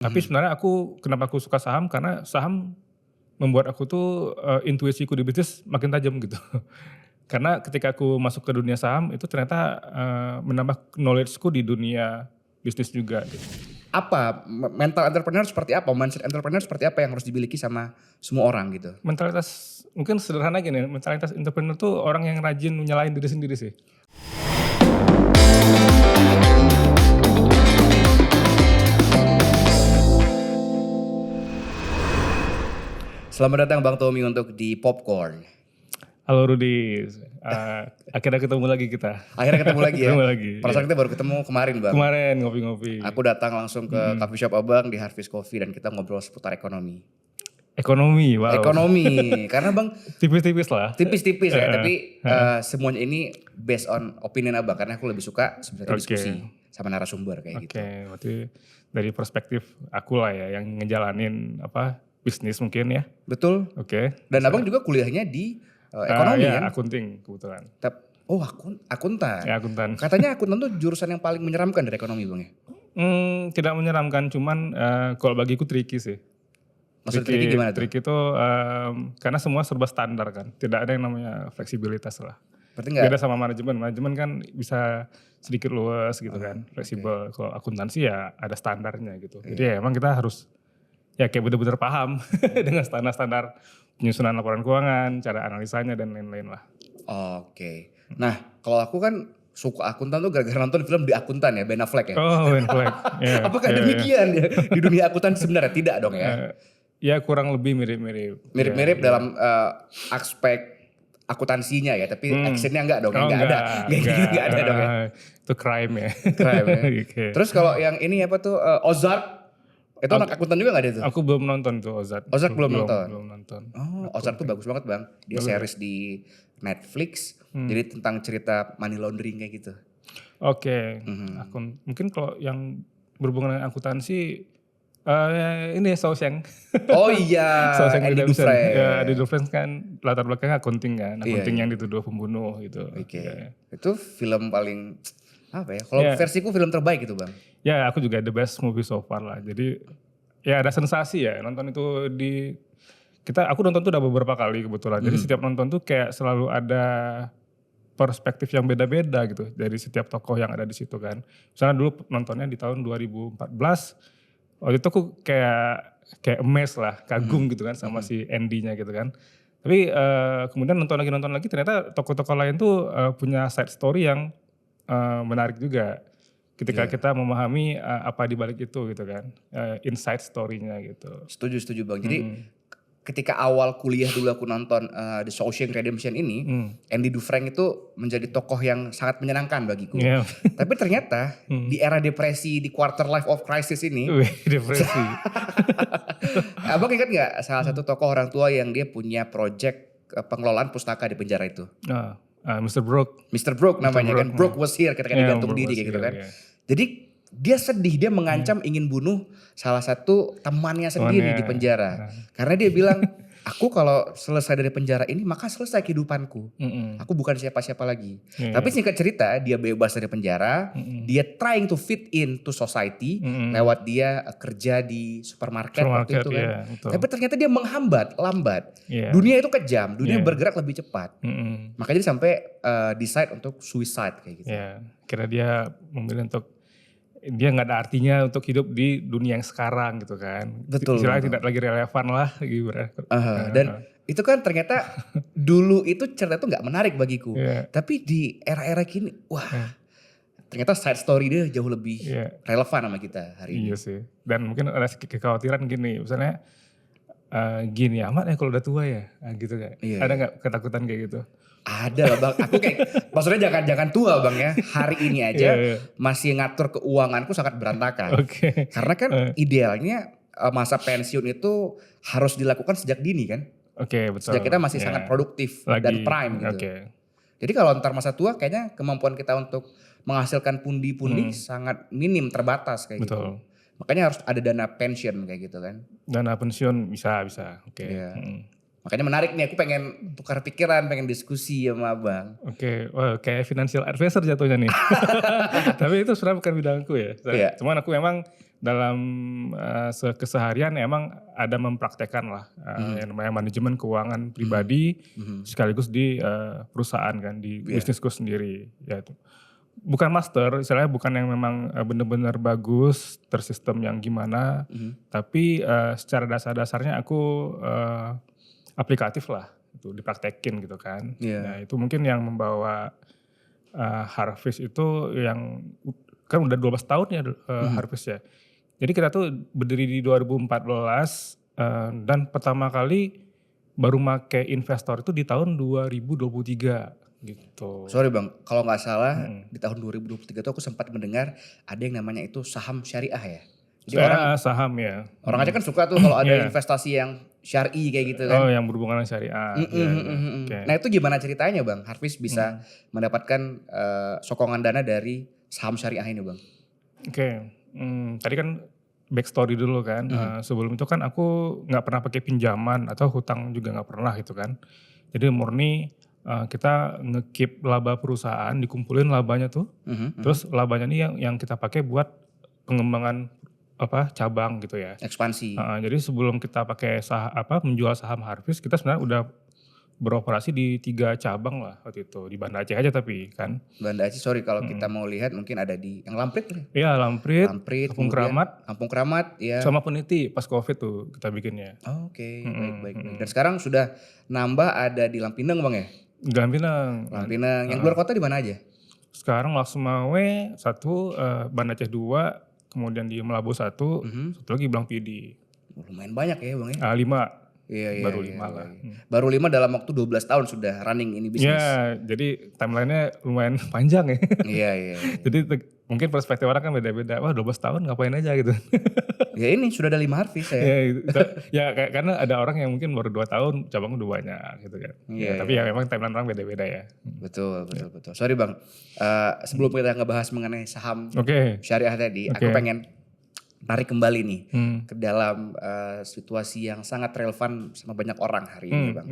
Tapi Mhm. sebenarnya kenapa aku suka saham, karena saham membuat aku tuh, intuisiku di bisnis makin tajam gitu. Karena ketika aku masuk ke dunia saham itu ternyata, menambah knowledge-ku di dunia bisnis juga gitu. Apa mental entrepreneur seperti apa? Mindset entrepreneur seperti apa yang harus dimiliki sama semua orang gitu? Mentalitas mungkin sederhana gini, mentalitas entrepreneur tuh orang yang rajin nyalahin diri sendiri sih. Selamat datang Bang Tommy untuk di Popcorn. Halo Rudy, akhirnya ketemu lagi kita. Akhirnya ketemu lagi ya. Ketemu lagi, Perasaan iya. kita baru ketemu kemarin Bang. Kemarin ngopi-ngopi. Aku datang langsung ke coffee shop Abang di Harvest Coffee dan kita ngobrol seputar ekonomi. Ekonomi, wow. Ekonomi, karena Bang Tipis-tipis lah. tipis-tipis ya, tapi semuanya ini based on opinion Abang karena aku lebih suka sebenarnya Oke. diskusi sama narasumber kayak gitu. Oke, berarti dari perspektif aku lah ya yang ngejalanin bisnis mungkin ya. Betul. Oke. Dan Abang juga kuliahnya di ekonomi Ya, kan? akunting kebetulan. Oh akuntan. Ya, akuntan. Katanya akuntan tuh jurusan yang paling menyeramkan dari ekonomi Bang ya? Tidak menyeramkan, cuman kalau bagiku tricky sih. Maksud tricky gimana tuh? Tricky itu karena semua serba standar kan. Tidak ada yang namanya fleksibilitas lah. Berarti nggak? Beda sama manajemen. Manajemen kan bisa sedikit luas gitu kan, fleksibel. Kalau akuntansi ya ada standarnya gitu. Jadi ya emang kita harus ya kayak bener-bener paham dengan standar-standar penyusunan laporan keuangan, cara analisanya dan lain-lain lah. Oke. Nah kalau aku kan suka akuntan tuh gara-gara nonton film di Akuntan ya, Ben Affleck ya. Oh, Ben Affleck. Yeah, Apakah yeah, demikian ya di dunia akuntan sebenarnya? Tidak dong ya. Ya kurang lebih mirip-mirip. Mirip-mirip Ya, dalam aspek akuntansinya ya, tapi actionnya enggak dong, Oh, enggak ada. Enggak ada dong ya. Itu crime ya. Crime ya. Oke. Terus kalau yang ini apa tuh Ozark, itu anak akuntan juga gak ada tuh? Aku belum nonton tuh Ozark. Ozark belum nonton? Belum nonton. Oh, Ozark tuh bagus banget Bang. Dia series di Netflix, jadi tentang cerita money laundering kayak gitu. Oke. Mungkin kalau yang berhubungan dengan akuntansi ini Shawshank. Oh iya, Shawshank Andy Redemption. Dufresne. Ya, Andy Dufresne kan latar belakangnya accounting kan. Accounting Iya. yang dituduh pembunuh gitu. Oke. Ya. Itu film paling apa ya? Kalau Iya. versiku film terbaik itu Bang. Ya aku juga the best movie so far lah. Jadi ya ada sensasi ya nonton itu aku nonton tuh udah beberapa kali kebetulan. Jadi setiap nonton tuh kayak selalu ada perspektif yang beda-beda gitu dari setiap tokoh yang ada di situ kan. Misalnya dulu nontonnya di tahun 2014, waktu itu aku kayak amazed lah, kagum gitu kan sama si Andy-nya gitu kan. Tapi kemudian nonton lagi ternyata tokoh-tokoh lain tuh punya side story yang menarik juga. Ketika kita memahami apa di balik itu gitu kan, inside story-nya gitu. Setuju Bang. Jadi ketika awal kuliah dulu aku nonton The Shawshank Redemption ini, Andy Dufresne itu menjadi tokoh yang sangat menyenangkan bagiku. Iya. Tapi ternyata di era depresi, di quarter life of crisis ini, Wih, depresi. Abang ingat nggak salah satu tokoh orang tua yang dia punya project pengelolaan pustaka di penjara itu? Mr. Brooke. Mr. Brooke namanya kan, Brooke was here ketika dia gantung Brooke diri was kayak gitu here, kan. yeah. Jadi dia sedih, dia mengancam ingin bunuh salah satu temannya sendiri di penjara. Karena dia bilang, aku kalau selesai dari penjara ini maka selesai kehidupanku. Aku bukan siapa-siapa lagi. Tapi singkat cerita dia bebas dari penjara, dia trying to fit in to society lewat dia kerja di supermarket waktu itu kan. Iya, betul. Tapi ternyata dia lambat. Iya. Dunia itu kejam, dunia bergerak lebih cepat. Mm-mm. Makanya dia sampai decide untuk suicide kayak gitu. Ya, kira dia memilih untuk dia nggak ada artinya untuk hidup di dunia yang sekarang gitu kan. Betul. Istilahnya tidak lagi relevan lah gitu. Dan itu kan ternyata dulu itu cerita itu nggak menarik bagiku. Iya. Tapi di era-era kini, wah ternyata side story dia jauh lebih relevan sama kita hari ini. Iya sih. Dan mungkin ada sedikit kekhawatiran gini, misalnya gini amat ya kalau udah tua ya, gitu kan. Iya, Ada nggak ketakutan kayak gitu? Ada lah Bang, aku kayak maksudnya jangan tua Bang ya. Hari ini aja masih ngatur keuanganku sangat berantakan. Oke. Karena kan idealnya masa pensiun itu harus dilakukan sejak dini kan. Oke, betul. Sejak kita masih sangat produktif dan prime gitu. Oke. Jadi kalau ntar masa tua kayaknya kemampuan kita untuk menghasilkan pundi-pundi sangat minim, terbatas kayak gitu. Betul. Makanya harus ada dana pensiun kayak gitu kan. Dana pensiun bisa. Oke. Iya. Makanya menarik nih, aku pengen tukar pikiran, pengen diskusi sama abang. Oke, wah kayak financial advisor jatuhnya nih. Tapi itu sebenarnya bukan bidangku ya. Iya. Cuman aku memang dalam keseharian emang ada mempraktekkan lah yang namanya manajemen keuangan pribadi sekaligus di perusahaan kan, di bisnisku sendiri. Ya, bukan master, istilahnya bukan yang memang benar-benar bagus, tersistem yang gimana. Tapi secara dasar-dasarnya aku aplikatif lah, itu dipraktekin gitu kan. Nah itu mungkin yang membawa Harvest itu yang kan udah 12 tahun ya Harvest ya. Jadi kita tuh berdiri di 2014 dan pertama kali baru make investor itu di tahun 2023 gitu. Sorry bang, kalau nggak salah di tahun 2023 itu aku sempat mendengar ada yang namanya itu saham syariah ya. Jadi saham ya. Orang aja kan suka tuh kalau ada investasi yang syar'i kayak gitu kan. Oh yang berhubungan dengan syariah. Okay. Nah itu gimana ceritanya bang? Harvest bisa mendapatkan sokongan dana dari saham syariah ini bang? Oke, tadi kan backstory dulu kan. Sebelum itu kan aku nggak pernah pakai pinjaman atau hutang juga nggak pernah gitu kan. Jadi murni kita nge-keep laba perusahaan, dikumpulin labanya tuh. Terus labanya ini yang kita pakai buat pengembangan cabang gitu ya. Ekspansi. Jadi sebelum kita pakai menjual saham Harvest, kita sebenarnya udah beroperasi di 3 cabang lah waktu itu. Di Banda Aceh aja tapi kan. Banda Aceh, sorry kalau kita mau lihat mungkin ada di yang Lamprit. Iya Lamprit, Kampung Keramat ya. Sama Puniti pas Covid tuh kita bikinnya. Oke, baik. Dan sekarang sudah nambah ada di Lampinang bang ya? Lampinang. Yang luar kota di mana aja? Sekarang Laksumawe 1, Banda Aceh 2, kemudian di Melabu 1, satu lagi Blang Pidi. Lumayan banyak ya bang ya? 5. Iya, baru 5 lah. Baru 5 dalam waktu 12 tahun sudah running ini bisnis. Iya, jadi timelinenya lumayan panjang ya. Iya. Jadi mungkin perspektif orang kan beda-beda. Wah 12 tahun ngapain aja gitu. Ya ini sudah ada 5 Harvest ya. Ya karena ada orang yang mungkin baru 2 tahun cabang udah banyak gitu kan. Tapi ya memang timeline orang beda-beda ya. Betul. Sorry bang, sebelum kita ngebahas mengenai saham syariah tadi, aku pengen tarik kembali nih ke dalam situasi yang sangat relevan sama banyak orang hari ini bang.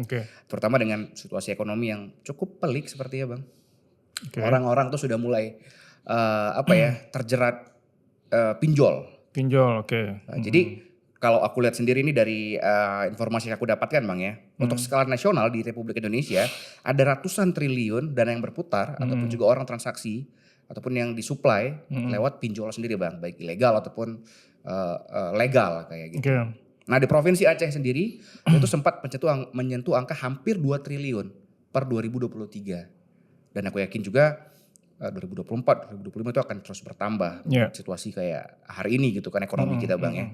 Terutama dengan situasi ekonomi yang cukup pelik seperti ya bang. Orang-orang tuh sudah mulai terjerat pinjol. Jadi kalau aku lihat sendiri ini dari informasi yang aku dapatkan bang ya. Untuk skala nasional di Republik Indonesia ada ratusan triliun dana yang berputar ataupun juga orang transaksi ataupun yang disuplai lewat pinjol sendiri bang. Baik ilegal ataupun legal kayak gitu. Nah di Provinsi Aceh sendiri itu sempat menyentuh angka hampir 2 triliun per 2023. Dan aku yakin juga 2024, 2025 itu akan terus bertambah. Situasi kayak hari ini gitu kan ekonomi kita bang ya.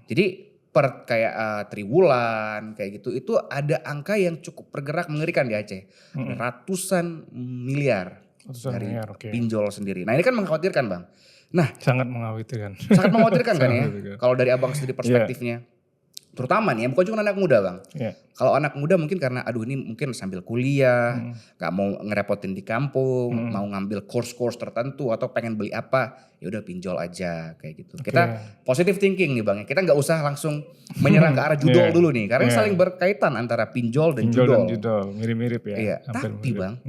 Jadi per kayak triwulan kayak gitu itu ada angka yang cukup bergerak mengerikan di Aceh. Ada ratusan miliar dari pinjol sendiri. Nah ini kan mengkhawatirkan bang. Nah sangat mengkhawatirkan. Sangat mengkhawatirkan kan ya. Kalau dari abang sendiri perspektifnya. Terutama nih bukan cuma anak muda bang. Kalau anak muda mungkin karena aduh ini mungkin sambil kuliah, gak mau ngerepotin di kampung, mau ngambil course tertentu atau pengen beli apa, ya udah pinjol aja kayak gitu. Kita positive thinking nih bang ya. Kita gak usah langsung menyerang ke arah judol dulu nih. Karena saling berkaitan antara pinjol dan judol. Mirip-mirip ya. Iya. Tapi bang,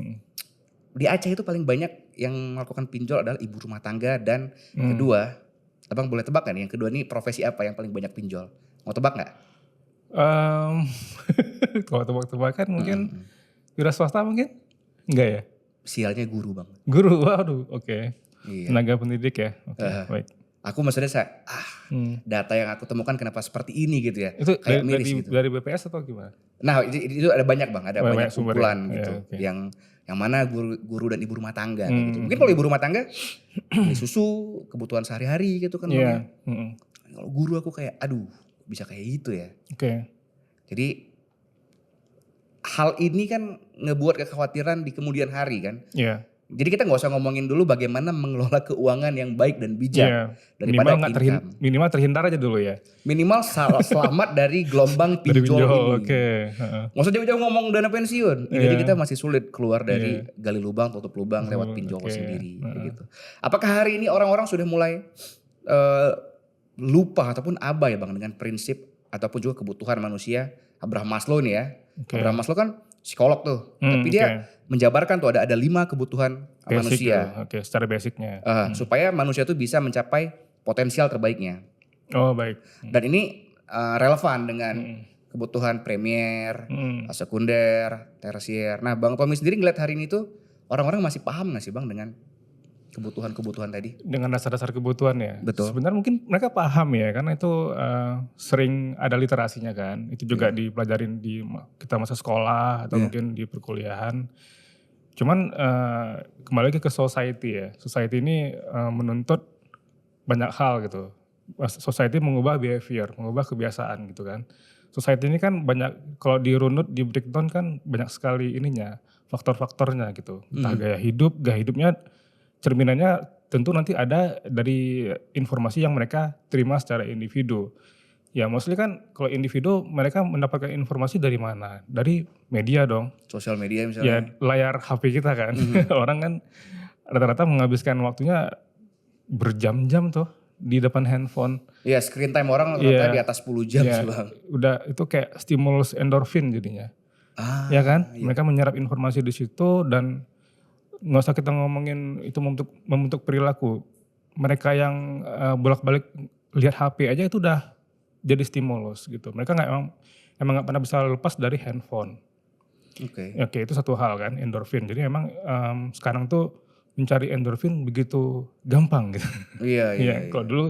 di Aceh itu paling banyak yang melakukan pinjol adalah ibu rumah tangga dan kedua, abang boleh tebak gak nih yang kedua ini profesi apa yang paling banyak pinjol? Mau tebak gak? Kalau tebak-tebakan mungkin wira swasta mungkin? Enggak ya? Sialnya guru bang. Guru, waduh oke. Tenaga pendidik ya, baik. Aku maksudnya data yang aku temukan kenapa seperti ini gitu ya. Itu kayak miris gitu. Dari BPS atau gimana? Nah itu ada banyak bang, ada banyak kumpulan gitu. Ya, Yang mana guru dan ibu rumah tangga gitu. Mungkin kalau ibu rumah tangga beli susu, kebutuhan sehari-hari gitu kan bang ya. Kalau guru aku kayak aduh bisa kayak gitu ya. Jadi hal ini kan ngebuat kekhawatiran di kemudian hari kan. Jadi kita gak usah ngomongin dulu bagaimana mengelola keuangan yang baik dan bijak. Daripada minimal terhindar aja dulu ya. Minimal selamat dari gelombang pinjol ini. Gak usah jauh-jauh ngomong dana pensiun. Jadi kita masih sulit keluar dari gali lubang tutup lubang lewat pinjol sendiri. Gitu. Apakah hari ini orang-orang sudah mulai lupa ataupun abai bang dengan prinsip ataupun juga kebutuhan manusia. Abraham Maslow nih ya. Oke. Abraham Maslow kan psikolog tuh. Tapi dia menjabarkan tuh ada 5 kebutuhan Basic manusia. Oke, secara basicnya. Supaya manusia tuh bisa mencapai potensial terbaiknya. Oh baik. Dan ini relevan dengan kebutuhan premier, sekunder, tersier. Nah Bang Tommy sendiri ngeliat hari ini tuh orang-orang masih paham gak sih Bang dengan kebutuhan-kebutuhan tadi? Dengan dasar-dasar kebutuhan ya. Betul. Sebenarnya mungkin mereka paham ya, karena itu sering ada literasinya kan. Itu juga dipelajarin di kita masa sekolah atau mungkin di perkuliahan. Cuman kembali lagi ke society ya. Society ini menuntut banyak hal gitu. Society mengubah behavior, mengubah kebiasaan gitu kan. Society ini kan banyak, kalau dirunut, di breakdown kan banyak sekali ininya, faktor-faktornya gitu. Entah gaya hidupnya cerminannya tentu nanti ada dari informasi yang mereka terima secara individu. Ya mostly kan kalau individu mereka mendapatkan informasi dari mana? Dari media dong. Sosial media Ya misalnya. layar HP kita kan. Orang kan rata-rata menghabiskan waktunya berjam-jam tuh di depan handphone. Iya screen time orang rata-rata di atas 10 jam sih Bang. Udah itu kayak stimulus endorfin jadinya. Ya kan? Iya. Mereka menyerap informasi di situ dan nggak usah kita ngomongin itu membentuk perilaku. Mereka yang bolak-balik lihat HP aja itu udah jadi stimulus gitu. Mereka emang nggak pernah bisa lepas dari handphone. Oke. Itu satu hal kan, endorfin. Jadi emang sekarang tuh mencari endorfin begitu gampang gitu. Iya. Kalau dulu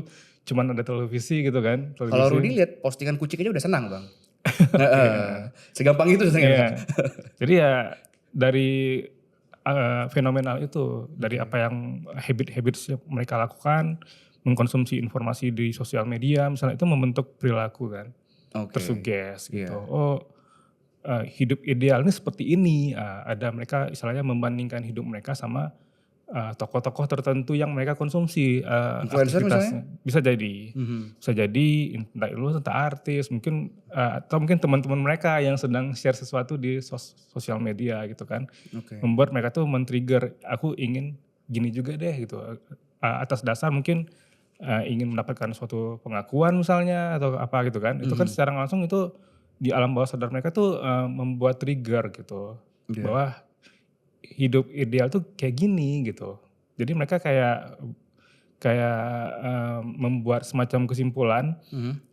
cuman ada televisi gitu kan. Kalau Rudy lihat postingan kucing aja udah senang Bang. Segampang itu sebenarnya. Jadi ya dari fenomenal itu, dari apa yang habit yang mereka lakukan, mengkonsumsi informasi di sosial media misalnya, itu membentuk perilaku kan. Tersuges gitu. Hidup ideal ini seperti ini. Ada mereka istilahnya membandingkan hidup mereka sama tokoh-tokoh tertentu yang mereka konsumsi Influencer aktivitasnya. misalnya? Bisa jadi. Bisa jadi entah artis, mungkin atau mungkin teman-teman mereka yang sedang share sesuatu di sosial media gitu kan. Membuat mereka tuh men-trigger, aku ingin gini juga deh gitu. Atas dasar mungkin ingin mendapatkan suatu pengakuan misalnya atau apa gitu kan. Itu kan secara langsung itu di alam bawah sadar mereka tuh membuat trigger gitu. Bahwa hidup ideal tuh kayak gini gitu. Jadi mereka kayak membuat semacam kesimpulan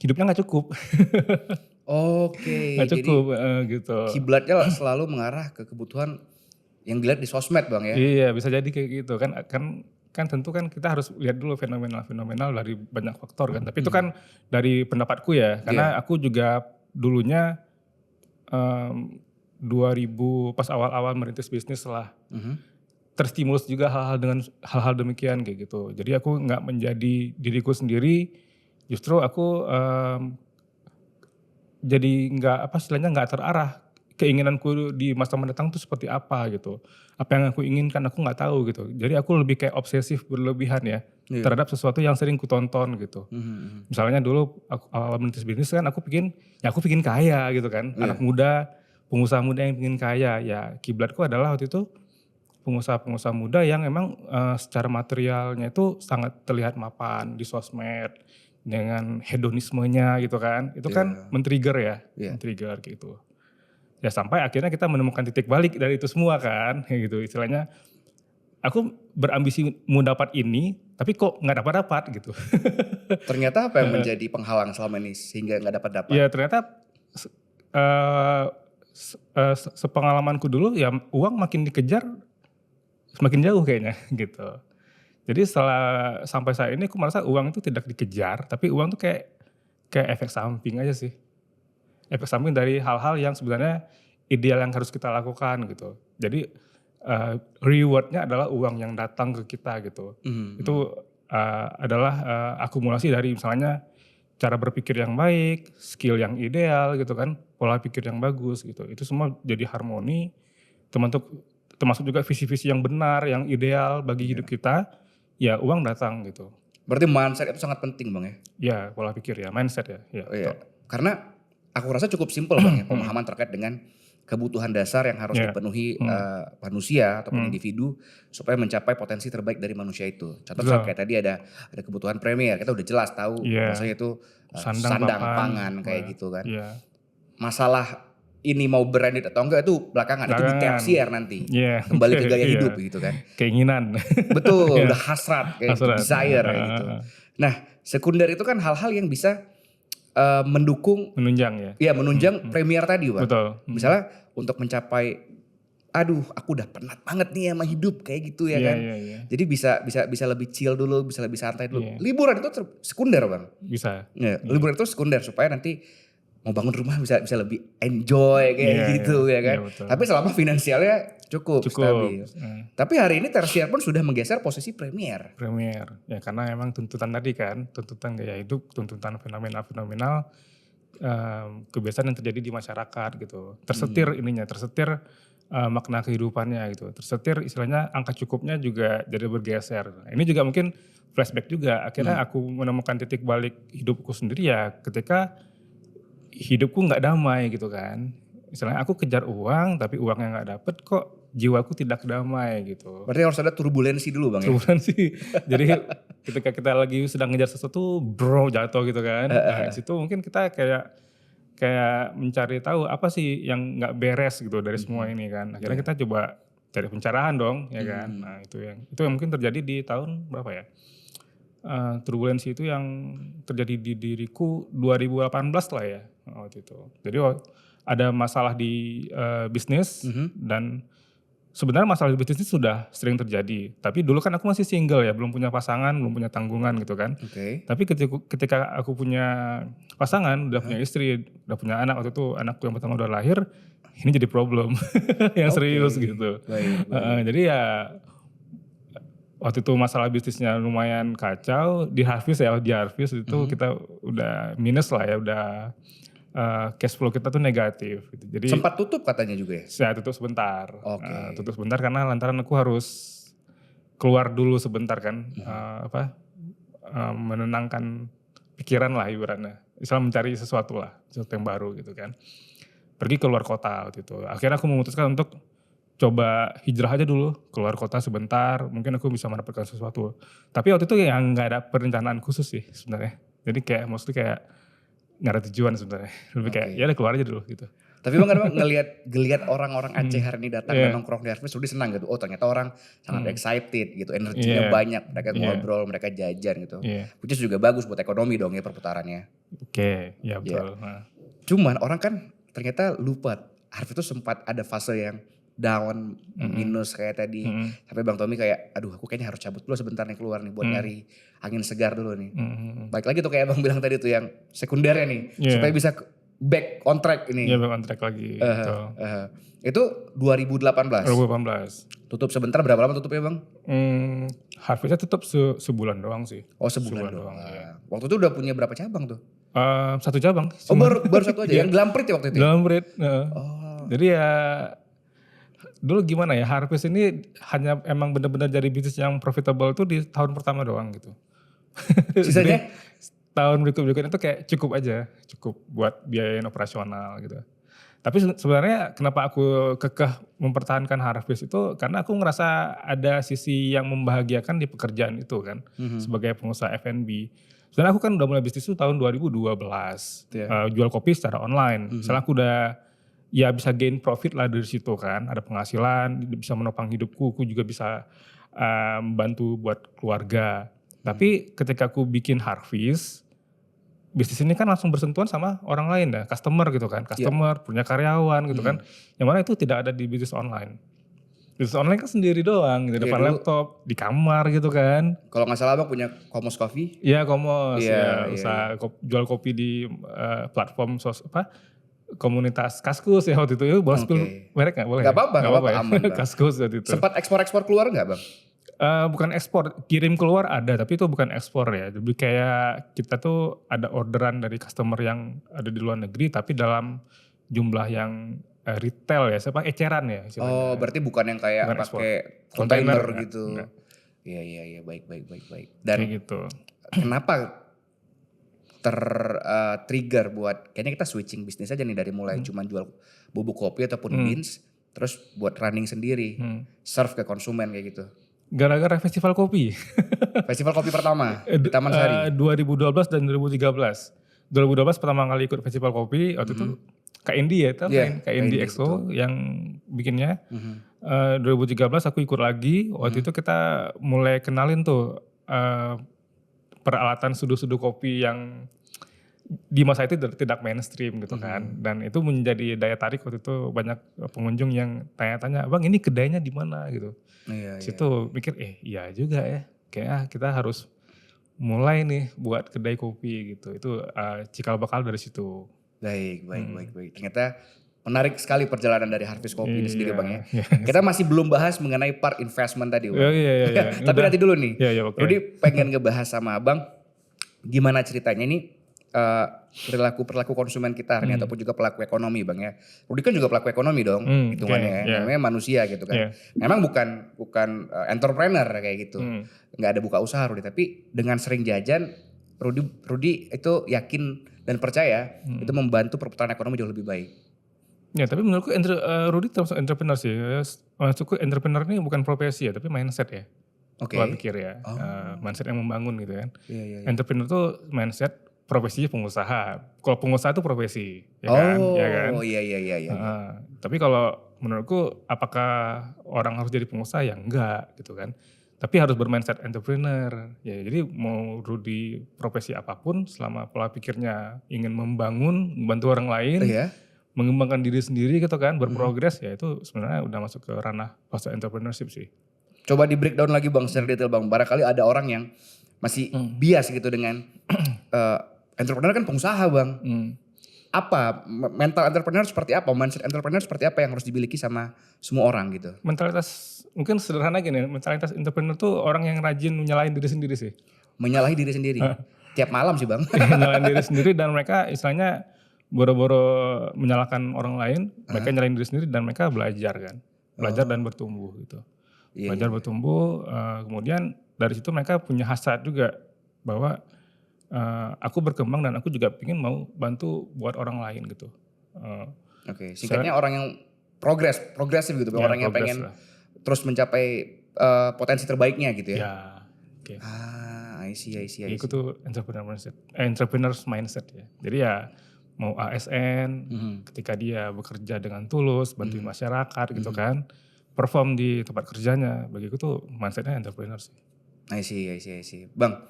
hidupnya nggak cukup. Nggak cukup gitu. Kiblatnya selalu mengarah ke kebutuhan yang dilihat di sosmed Bang ya. Iya bisa jadi kayak gitu kan tentu kan kita harus lihat dulu fenomenal dari banyak faktor kan. Tapi itu kan dari pendapatku ya, karena aku juga dulunya 2000 pas awal-awal merintis bisnis lah, terstimulus juga hal-hal demikian kayak gitu. Jadi aku nggak menjadi diriku sendiri, justru aku jadi nggak terarah. Keinginanku di masa mendatang tuh seperti apa gitu. Apa yang aku inginkan aku nggak tahu gitu. Jadi aku lebih kayak obsesif berlebihan ya terhadap sesuatu yang sering kutonton gitu. Misalnya dulu awal merintis bisnis kan aku pikir kaya gitu kan. Anak muda, pengusaha muda yang ingin kaya. Ya kiblatku adalah waktu itu pengusaha muda yang emang secara materialnya itu sangat terlihat mapan di sosmed dengan hedonismenya gitu kan. Itu kan men-trigger ya, men-trigger gitu. Ya sampai akhirnya kita menemukan titik balik dari itu semua kan, gitu istilahnya. Aku berambisi mau dapat ini, tapi kok nggak dapat gitu. Ternyata apa yang menjadi penghalang selama ini sehingga nggak dapat? Ya ternyata sepengalamanku dulu ya uang makin dikejar, semakin jauh kayaknya gitu. Jadi setelah sampai saat ini aku merasa uang itu tidak dikejar, tapi uang tuh kayak efek samping aja sih. Efek samping dari hal-hal yang sebenarnya ideal yang harus kita lakukan gitu. Jadi rewardnya adalah uang yang datang ke kita gitu. Itu adalah akumulasi dari misalnya cara berpikir yang baik, skill yang ideal gitu kan, pola pikir yang bagus gitu. Itu semua jadi harmoni, termasuk juga visi-visi yang benar, yang ideal bagi hidup kita, ya uang datang gitu. Berarti mindset itu sangat penting Bang ya? Ya pola pikir ya, mindset ya. Karena aku rasa cukup simpel Bang ya pemahaman terkait dengan kebutuhan dasar yang harus dipenuhi manusia ataupun individu supaya mencapai potensi terbaik dari manusia itu. Contoh kayak tadi ada kebutuhan premier, kita udah jelas tahu maksudnya itu sandang, pangan kayak gitu kan. Masalah ini mau branded atau enggak itu belakangan. Itu di tersier nanti. Kembali ke gaya hidup gitu kan. Keinginan. Betul, udah hasrat kayak desire kayak gitu. Nah, sekunder itu kan hal-hal yang bisa menunjang ya. Iya, menunjang premier tadi, Bang. Betul. Misalnya untuk mencapai aduh, aku udah penat banget nih sama hidup kayak gitu ya kan. Jadi bisa lebih chill dulu, bisa lebih santai dulu. Liburan itu sekunder, Bang. Bisa. Liburan itu sekunder supaya nanti mau bangun rumah bisa lebih enjoy kayak gitu ya kan. Tapi selama finansialnya cukup. Stabil. Tapi hari ini tersier pun sudah menggeser posisi premier. Ya karena emang tuntutan tadi kan, tuntutan gaya hidup, tuntutan fenomenal kebiasaan yang terjadi di masyarakat gitu. Tersetir tersetir makna kehidupannya gitu. Tersetir istilahnya angka cukupnya juga jadi bergeser. Ini juga mungkin flashback juga. Akhirnya aku menemukan titik balik hidupku sendiri ya ketika hidupku nggak damai gitu kan. Misalnya aku kejar uang tapi uangnya nggak dapet kok jiwaku tidak damai gitu. Berarti harus ada turbulensi dulu, Bang. Turbulensi. Jadi ketika kita lagi sedang ngejar sesuatu jatuh gitu kan. Nah di situ mungkin kita kayak mencari tahu apa sih yang nggak beres gitu dari semua ini kan. Akhirnya kita coba cari pencerahan dong ya kan. Nah itu yang mungkin terjadi di tahun berapa ya. Turbulensi itu yang terjadi di diriku 2018 lah ya waktu itu. Jadi ada masalah di bisnis dan sebenarnya masalah di bisnis itu sudah sering terjadi. Tapi dulu kan aku masih single ya, belum punya pasangan, belum punya tanggungan gitu kan. Tapi ketika aku punya pasangan, udah punya istri, udah punya anak, waktu itu anakku yang pertama udah lahir, ini jadi problem yang serius gitu. Jadi ya waktu itu masalah bisnisnya lumayan kacau, di Harvest itu kita udah minus lah ya, udah cash flow kita tuh negatif gitu. Jadi sempat tutup katanya juga ya? Saya tutup sebentar. Tutup sebentar karena lantaran aku harus keluar dulu sebentar kan, menenangkan pikiran lah ibaratnya. Misal mencari sesuatu yang baru gitu kan. Pergi keluar kota waktu itu. Akhirnya aku memutuskan untuk coba hijrah aja dulu, keluar kota sebentar, mungkin aku bisa mendapatkan sesuatu. Tapi waktu itu yang gak ada perencanaan khusus sih sebenarnya. Jadi mostly kayak gak ada tujuan sebenarnya. Lebih kayak ya udah keluar aja dulu gitu. Tapi Bang ngelihat orang-orang Aceh hari ini datang dan nongkrong di Harvest, udah senang gitu. Oh ternyata orang sangat excited gitu, energinya banyak, mereka ngobrol, mereka jajan gitu. Which is juga bagus buat ekonomi dong ya perputarannya. Ya betul. Cuman orang kan ternyata lupa, Harvest itu sempat ada fase yang down, minus kayak tadi. Sampai Bang Tommy kayak, aduh aku kayaknya harus cabut dulu sebentar nih keluar nih buat nyari angin segar dulu nih. Baik lagi tuh kayak Bang bilang tadi tuh yang sekundernya nih, supaya bisa back on track ini. Iya back on track lagi. Itu 2018. Tutup sebentar, berapa lama tutup ya Bang? Harvestnya tutup sebulan doang sih. Oh sebulan doang. Waktu itu udah punya berapa cabang tuh? 1 cabang. Oh baru satu aja, yang Glamprit ya waktu itu? Glamprit. Jadi ya dulu gimana ya, Harvest ini hanya emang benar-benar jadi bisnis yang profitable tuh di tahun pertama doang gitu. Sisanya? Tahun berikutnya itu kayak cukup buat biayain operasional gitu. Tapi sebenarnya kenapa aku kekeh mempertahankan Harvest itu karena aku ngerasa ada sisi yang membahagiakan di pekerjaan itu kan, sebagai pengusaha F&B. Sebenarnya aku kan udah mulai bisnis itu tahun 2012, jual kopi secara online. Misalnya aku udah bisa gain profit lah dari situ kan, ada penghasilan, bisa menopang hidupku, aku juga bisa membantu buat keluarga. Tapi ketika aku bikin Harvest, bisnis ini kan langsung bersentuhan sama orang lain ya, customer gitu kan, punya karyawan gitu kan, yang mana itu tidak ada di bisnis online. Bisnis online kan sendiri doang, di depan laptop, di kamar gitu kan. Kalau nggak salah Bang punya Komos Coffee? Iya Komos, usaha jual kopi di platform komunitas Kaskus ya waktu itu. Boleh spill merek gak? Boleh? Gak apa-apa, aman Bang. Kaskus waktu itu. Sempat ekspor keluar gak Bang? Bukan ekspor, kirim keluar ada, tapi itu bukan ekspor ya. Jadi kayak kita tuh ada orderan dari customer yang ada di luar negeri, tapi dalam jumlah yang retail ya, eceran ya. Oh berarti bukan yang kayak pakai kontainer gitu. Iya, baik. Dan kayak gitu. Kenapa trigger buat kayaknya kita switching bisnis aja nih dari mulai cuman jual bubuk kopi ataupun beans, terus buat running sendiri, serve ke konsumen kayak gitu. Gara-gara festival kopi. Festival kopi pertama di Taman Sari. 2012 dan 2013. 2012 pertama kali ikut festival kopi, waktu itu Kak Indi ya, Kak Indi EXO yang bikinnya. 2013 aku ikut lagi, waktu itu kita mulai kenalin tuh peralatan sudu-sudu kopi yang di masa itu tidak mainstream gitu kan. Dan itu menjadi daya tarik waktu itu, banyak pengunjung yang tanya-tanya, "Bang, ini kedainya di mana?" gitu. Situ mikir, iya juga ya, kayaknya kita harus mulai nih buat kedai kopi gitu. Itu cikal bakal dari situ. Baik. Ternyata menarik sekali perjalanan dari Harvest Kopi ini sendiri Bang ya. Kita masih belum bahas mengenai part investment tadi Bang. Iya. Tapi nanti dulu nih. Okay. Rudy pengen ngebahas sama Abang gimana ceritanya ini perilaku konsumen kita hari ini ataupun juga pelaku ekonomi Bang ya. Rudy kan juga pelaku ekonomi dong hitungannya ya. Namanya manusia gitu kan. Memang bukan entrepreneur kayak gitu. Nggak ada buka usaha Rudy, tapi dengan sering jajan Rudy itu yakin dan percaya itu membantu perputaran ekonomi jauh lebih baik. Ya, tapi menurutku Rudy termasuk entrepreneur sih. Maksudku entrepreneur ini bukan profesi ya, tapi mindset ya. Pola pikir ya. Mindset yang membangun gitu kan. Entrepreneur tuh mindset, profesinya pengusaha. Kalau pengusaha itu profesi, ya kan? Iya. Tapi kalau menurutku apakah orang harus jadi pengusaha? Ya enggak gitu kan. Tapi harus bermindset entrepreneur. Ya, jadi mau Rudy profesi apapun, selama pola pikirnya ingin membantu orang lain, mengembangkan diri sendiri gitu kan, berprogres, ya itu sebenarnya udah masuk ke ranah fase entrepreneurship sih. Coba di breakdown lagi Bang secara detail Bang. Barangkali ada orang yang masih bias gitu dengan entrepreneur kan pengusaha Bang. Apa mental entrepreneur seperti apa, mindset entrepreneur seperti apa yang harus dimiliki sama semua orang gitu? Mentalitas mungkin sederhana gini, mentalitas entrepreneur tuh orang yang rajin menyalahin diri sendiri sih. Menyalahi diri sendiri? Tiap malam sih Bang. Menyalahin diri sendiri dan mereka istilahnya boro-boro menyalahkan orang lain, mereka nyalahin diri sendiri dan mereka belajar kan. Belajar dan bertumbuh gitu. Belajar bertumbuh, kemudian dari situ mereka punya hasrat juga bahwa aku berkembang dan aku juga ingin mau bantu buat orang lain gitu. Singkatnya orang yang progresif gitu, orang yang pengen terus mencapai potensi terbaiknya gitu ya. I see. Itu tuh entrepreneur's mindset ya. Jadi ya mau ASN, ketika dia bekerja dengan tulus, bantuin masyarakat gitu kan, perform di tempat kerjanya, bagiku tuh mindsetnya entrepreneur sih. I see. Bang,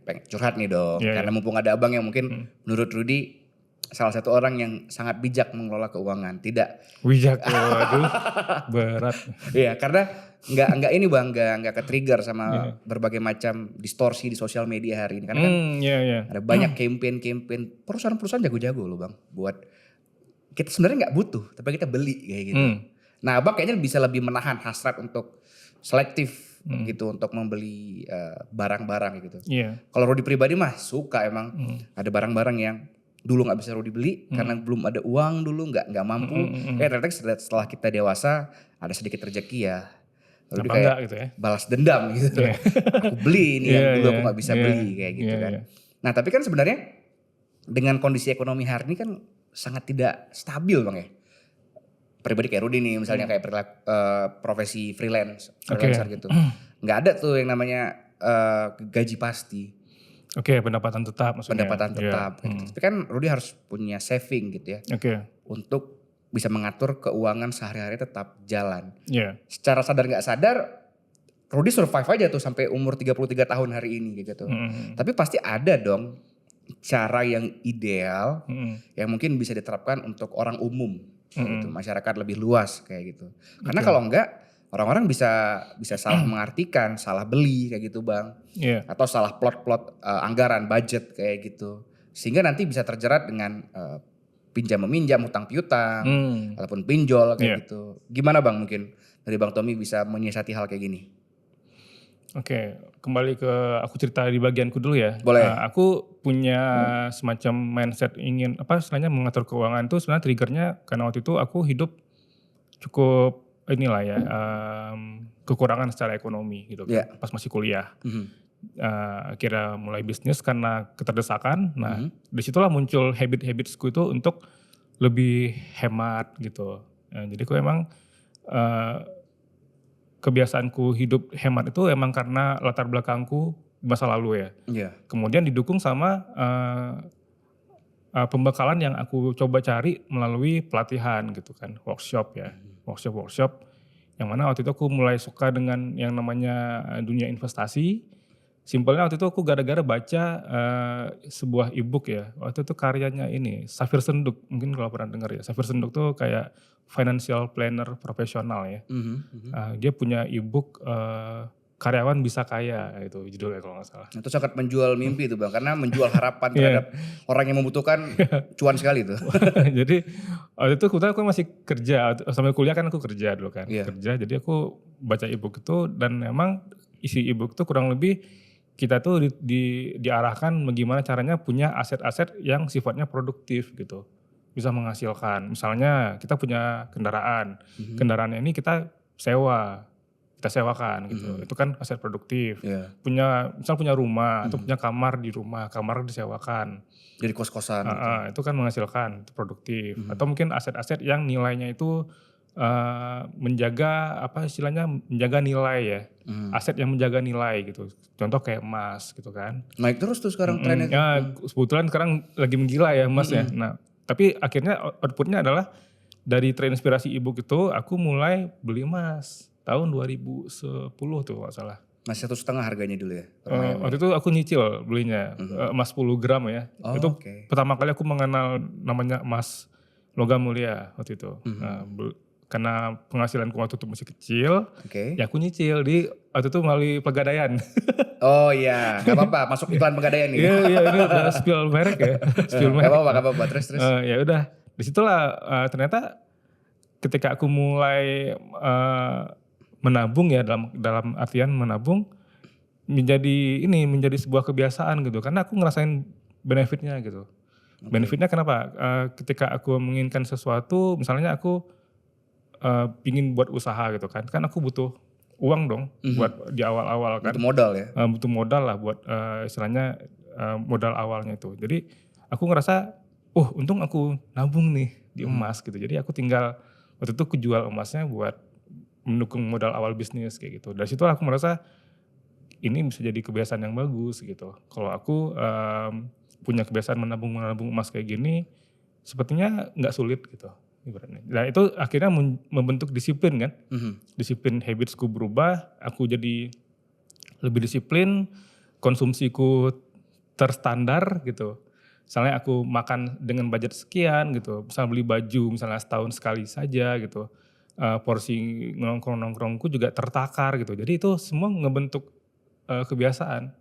pengen curhat nih dong, karena mumpung ada Abang yang mungkin menurut Rudy salah satu orang yang sangat bijak mengelola keuangan, tidak? Bijak, waduh, berat. Iya, karena nggak ini Bang, nggak ke-trigger sama berbagai macam distorsi di sosial media hari ini. Karena kan ada banyak campaign, perusahaan-perusahaan jago-jago loh Bang, buat kita sebenarnya nggak butuh, tapi kita beli kayak gitu. Nah Abang kayaknya bisa lebih menahan hasrat untuk selektif gitu untuk membeli barang-barang gitu. Kalau Rudy pribadi mah suka emang ada barang-barang yang dulu nggak bisa Rudy beli karena belum ada uang dulu, nggak mampu. Ternyata setelah kita dewasa ada sedikit rezeki ya. Rudy kayak gitu ya? Balas dendam gitu. Aku beli ini yang dulu aku nggak bisa beli kayak gitu kan. Nah tapi kan sebenarnya dengan kondisi ekonomi hari ini kan sangat tidak stabil Bang ya. Pribadi kayak Rudy nih misalnya kayak profesi freelancer gitu. Nggak ada tuh yang namanya gaji pasti. Pendapatan tetap maksudnya. Pendapatan tetap. Gitu. Tapi kan Rudy harus punya saving gitu ya. Untuk bisa mengatur keuangan sehari-hari tetap jalan. Secara sadar nggak sadar Rudy survive aja tuh sampai umur 33 tahun hari ini gitu. Tapi pasti ada dong cara yang ideal yang mungkin bisa diterapkan untuk orang umum. Gitu, masyarakat lebih luas kayak gitu. Karena kalau enggak orang-orang bisa salah mengartikan, salah beli kayak gitu Bang. Atau salah plot anggaran, budget kayak gitu. Sehingga nanti bisa terjerat dengan pinjam-meminjam, hutang piutang, ataupun pinjol kayak gitu. Gimana Bang mungkin dari Bang Tommy bisa menyiasati hal kayak gini? Kembali ke aku cerita di bagianku dulu ya. Boleh. Aku punya semacam mindset ingin istilahnya mengatur keuangan itu sebenarnya triggernya karena waktu itu aku hidup cukup kekurangan secara ekonomi gitu kan pas masih kuliah. akhirnya mulai bisnis karena keterdesakan. Nah, disitulah muncul habit-habitsku itu untuk lebih hemat gitu. Jadi aku emang kebiasaanku hidup hemat itu emang karena latar belakangku di masa lalu ya. Iya. Kemudian didukung sama pembekalan yang aku coba cari melalui pelatihan gitu kan, workshop ya, workshop yang mana waktu itu aku mulai suka dengan yang namanya dunia investasi. Simpelnya waktu itu aku gara-gara baca sebuah e-book ya, waktu itu karyanya ini Safir Senduk, mungkin kalau pernah dengar ya. Safir Senduk tuh kayak financial planner profesional ya. Dia punya e-book Karyawan Bisa Kaya, itu judulnya kalau nggak salah. Itu sangat menjual mimpi itu Bang, karena menjual harapan terhadap orang yang membutuhkan, cuan sekali itu. Jadi waktu itu kebetulan aku masih kerja, sambil kuliah kan aku kerja dulu kan. Iya. Kerja, jadi aku baca e-book itu dan memang isi e-book itu kurang lebih kita tuh diarahkan bagaimana caranya punya aset-aset yang sifatnya produktif gitu. Bisa menghasilkan. Misalnya kita punya kendaraan, kendaraannya ini kita sewakan gitu. Itu kan aset produktif. Iya. Misal punya rumah atau punya kamar di rumah, kamar disewakan. Jadi kos-kosan gitu. Itu kan menghasilkan, itu produktif. Atau mungkin aset-aset yang nilainya itu menjaga menjaga nilai ya. Aset yang menjaga nilai gitu. Contoh kayak emas gitu kan. Naik terus tuh sekarang trennya. Ya, kebetulan sekarang lagi menggila ya emas ya. Nah, tapi akhirnya outputnya adalah dari terinspirasi e-book itu aku mulai beli emas tahun 2010 tuh nggak salah. Masih 1,5 harganya dulu ya? Waktu itu aku nyicil belinya emas 10 gram ya. Itu pertama kali aku mengenal namanya emas logam mulia waktu itu. Karena penghasilanku waktu itu masih kecil, ya aku nyicil waktu itu melalui Pegadaian. Oh iya, gak apa-apa, masuk iklan Pegadaian nih. Iya ini udah spill merek ya. Gak apa-apa, terus. Ya udah, disitulah ternyata ketika aku mulai menabung ya dalam artian menabung menjadi sebuah kebiasaan gitu karena aku ngerasain benefitnya gitu. Benefitnya kenapa? Ketika aku menginginkan sesuatu, misalnya aku pingin buat usaha gitu kan aku butuh uang dong buat di awal-awal kan. Butuh modal ya? Butuh modal lah buat istilahnya modal awalnya itu. Jadi aku ngerasa, untung aku nabung nih di emas gitu. Jadi aku tinggal waktu itu aku jual emasnya buat mendukung modal awal bisnis kayak gitu. Dari situ aku merasa ini bisa jadi kebiasaan yang bagus gitu. Kalau aku punya kebiasaan menabung emas kayak gini, sepertinya nggak sulit gitu. Nah itu akhirnya membentuk disiplin kan. Disiplin habitsku berubah, aku jadi lebih disiplin, konsumsiku terstandar gitu. Misalnya aku makan dengan budget sekian gitu, misal beli baju misalnya setahun sekali saja gitu. Porsi nongkrong-nongkrongku juga tertakar gitu. Jadi itu semua ngebentuk kebiasaan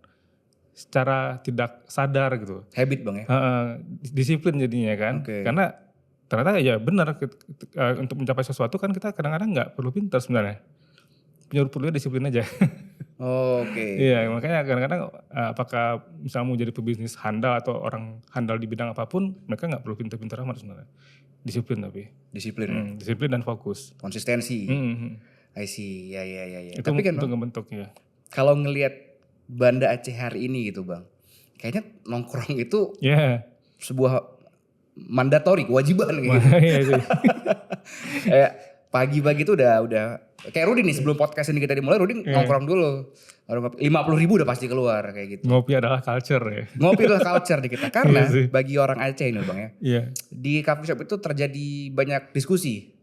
secara tidak sadar gitu. Habit Bang ya? Disiplin jadinya kan. Karena ternyata ya benar untuk mencapai sesuatu kan kita kadang-kadang nggak perlu pintar sebenarnya. Perlunya disiplin aja. Iya, makanya kadang-kadang apakah misalnya mau jadi pebisnis handal atau orang handal di bidang apapun, mereka nggak perlu pintar-pintar amat sebenarnya. Disiplin tapi. Disiplin dan fokus. Konsistensi. I see, ya. Itu tapi kan untuk ngebentuk ya. Kalau ngelihat Banda Aceh hari ini gitu Bang, kayaknya nongkrong itu sebuah mandatori, kewajiban gitu. Kayak pagi-pagi itu udah kayak Rudi nih sebelum podcast ini kita dimulai, Rudi nongkrong dulu. 50.000 udah pasti keluar kayak gitu. Ngopi adalah culture ya. Ngopi adalah culture di kita. Karena bagi orang Aceh ini Bang ya. Iya. Di coffee shop itu terjadi banyak diskusi.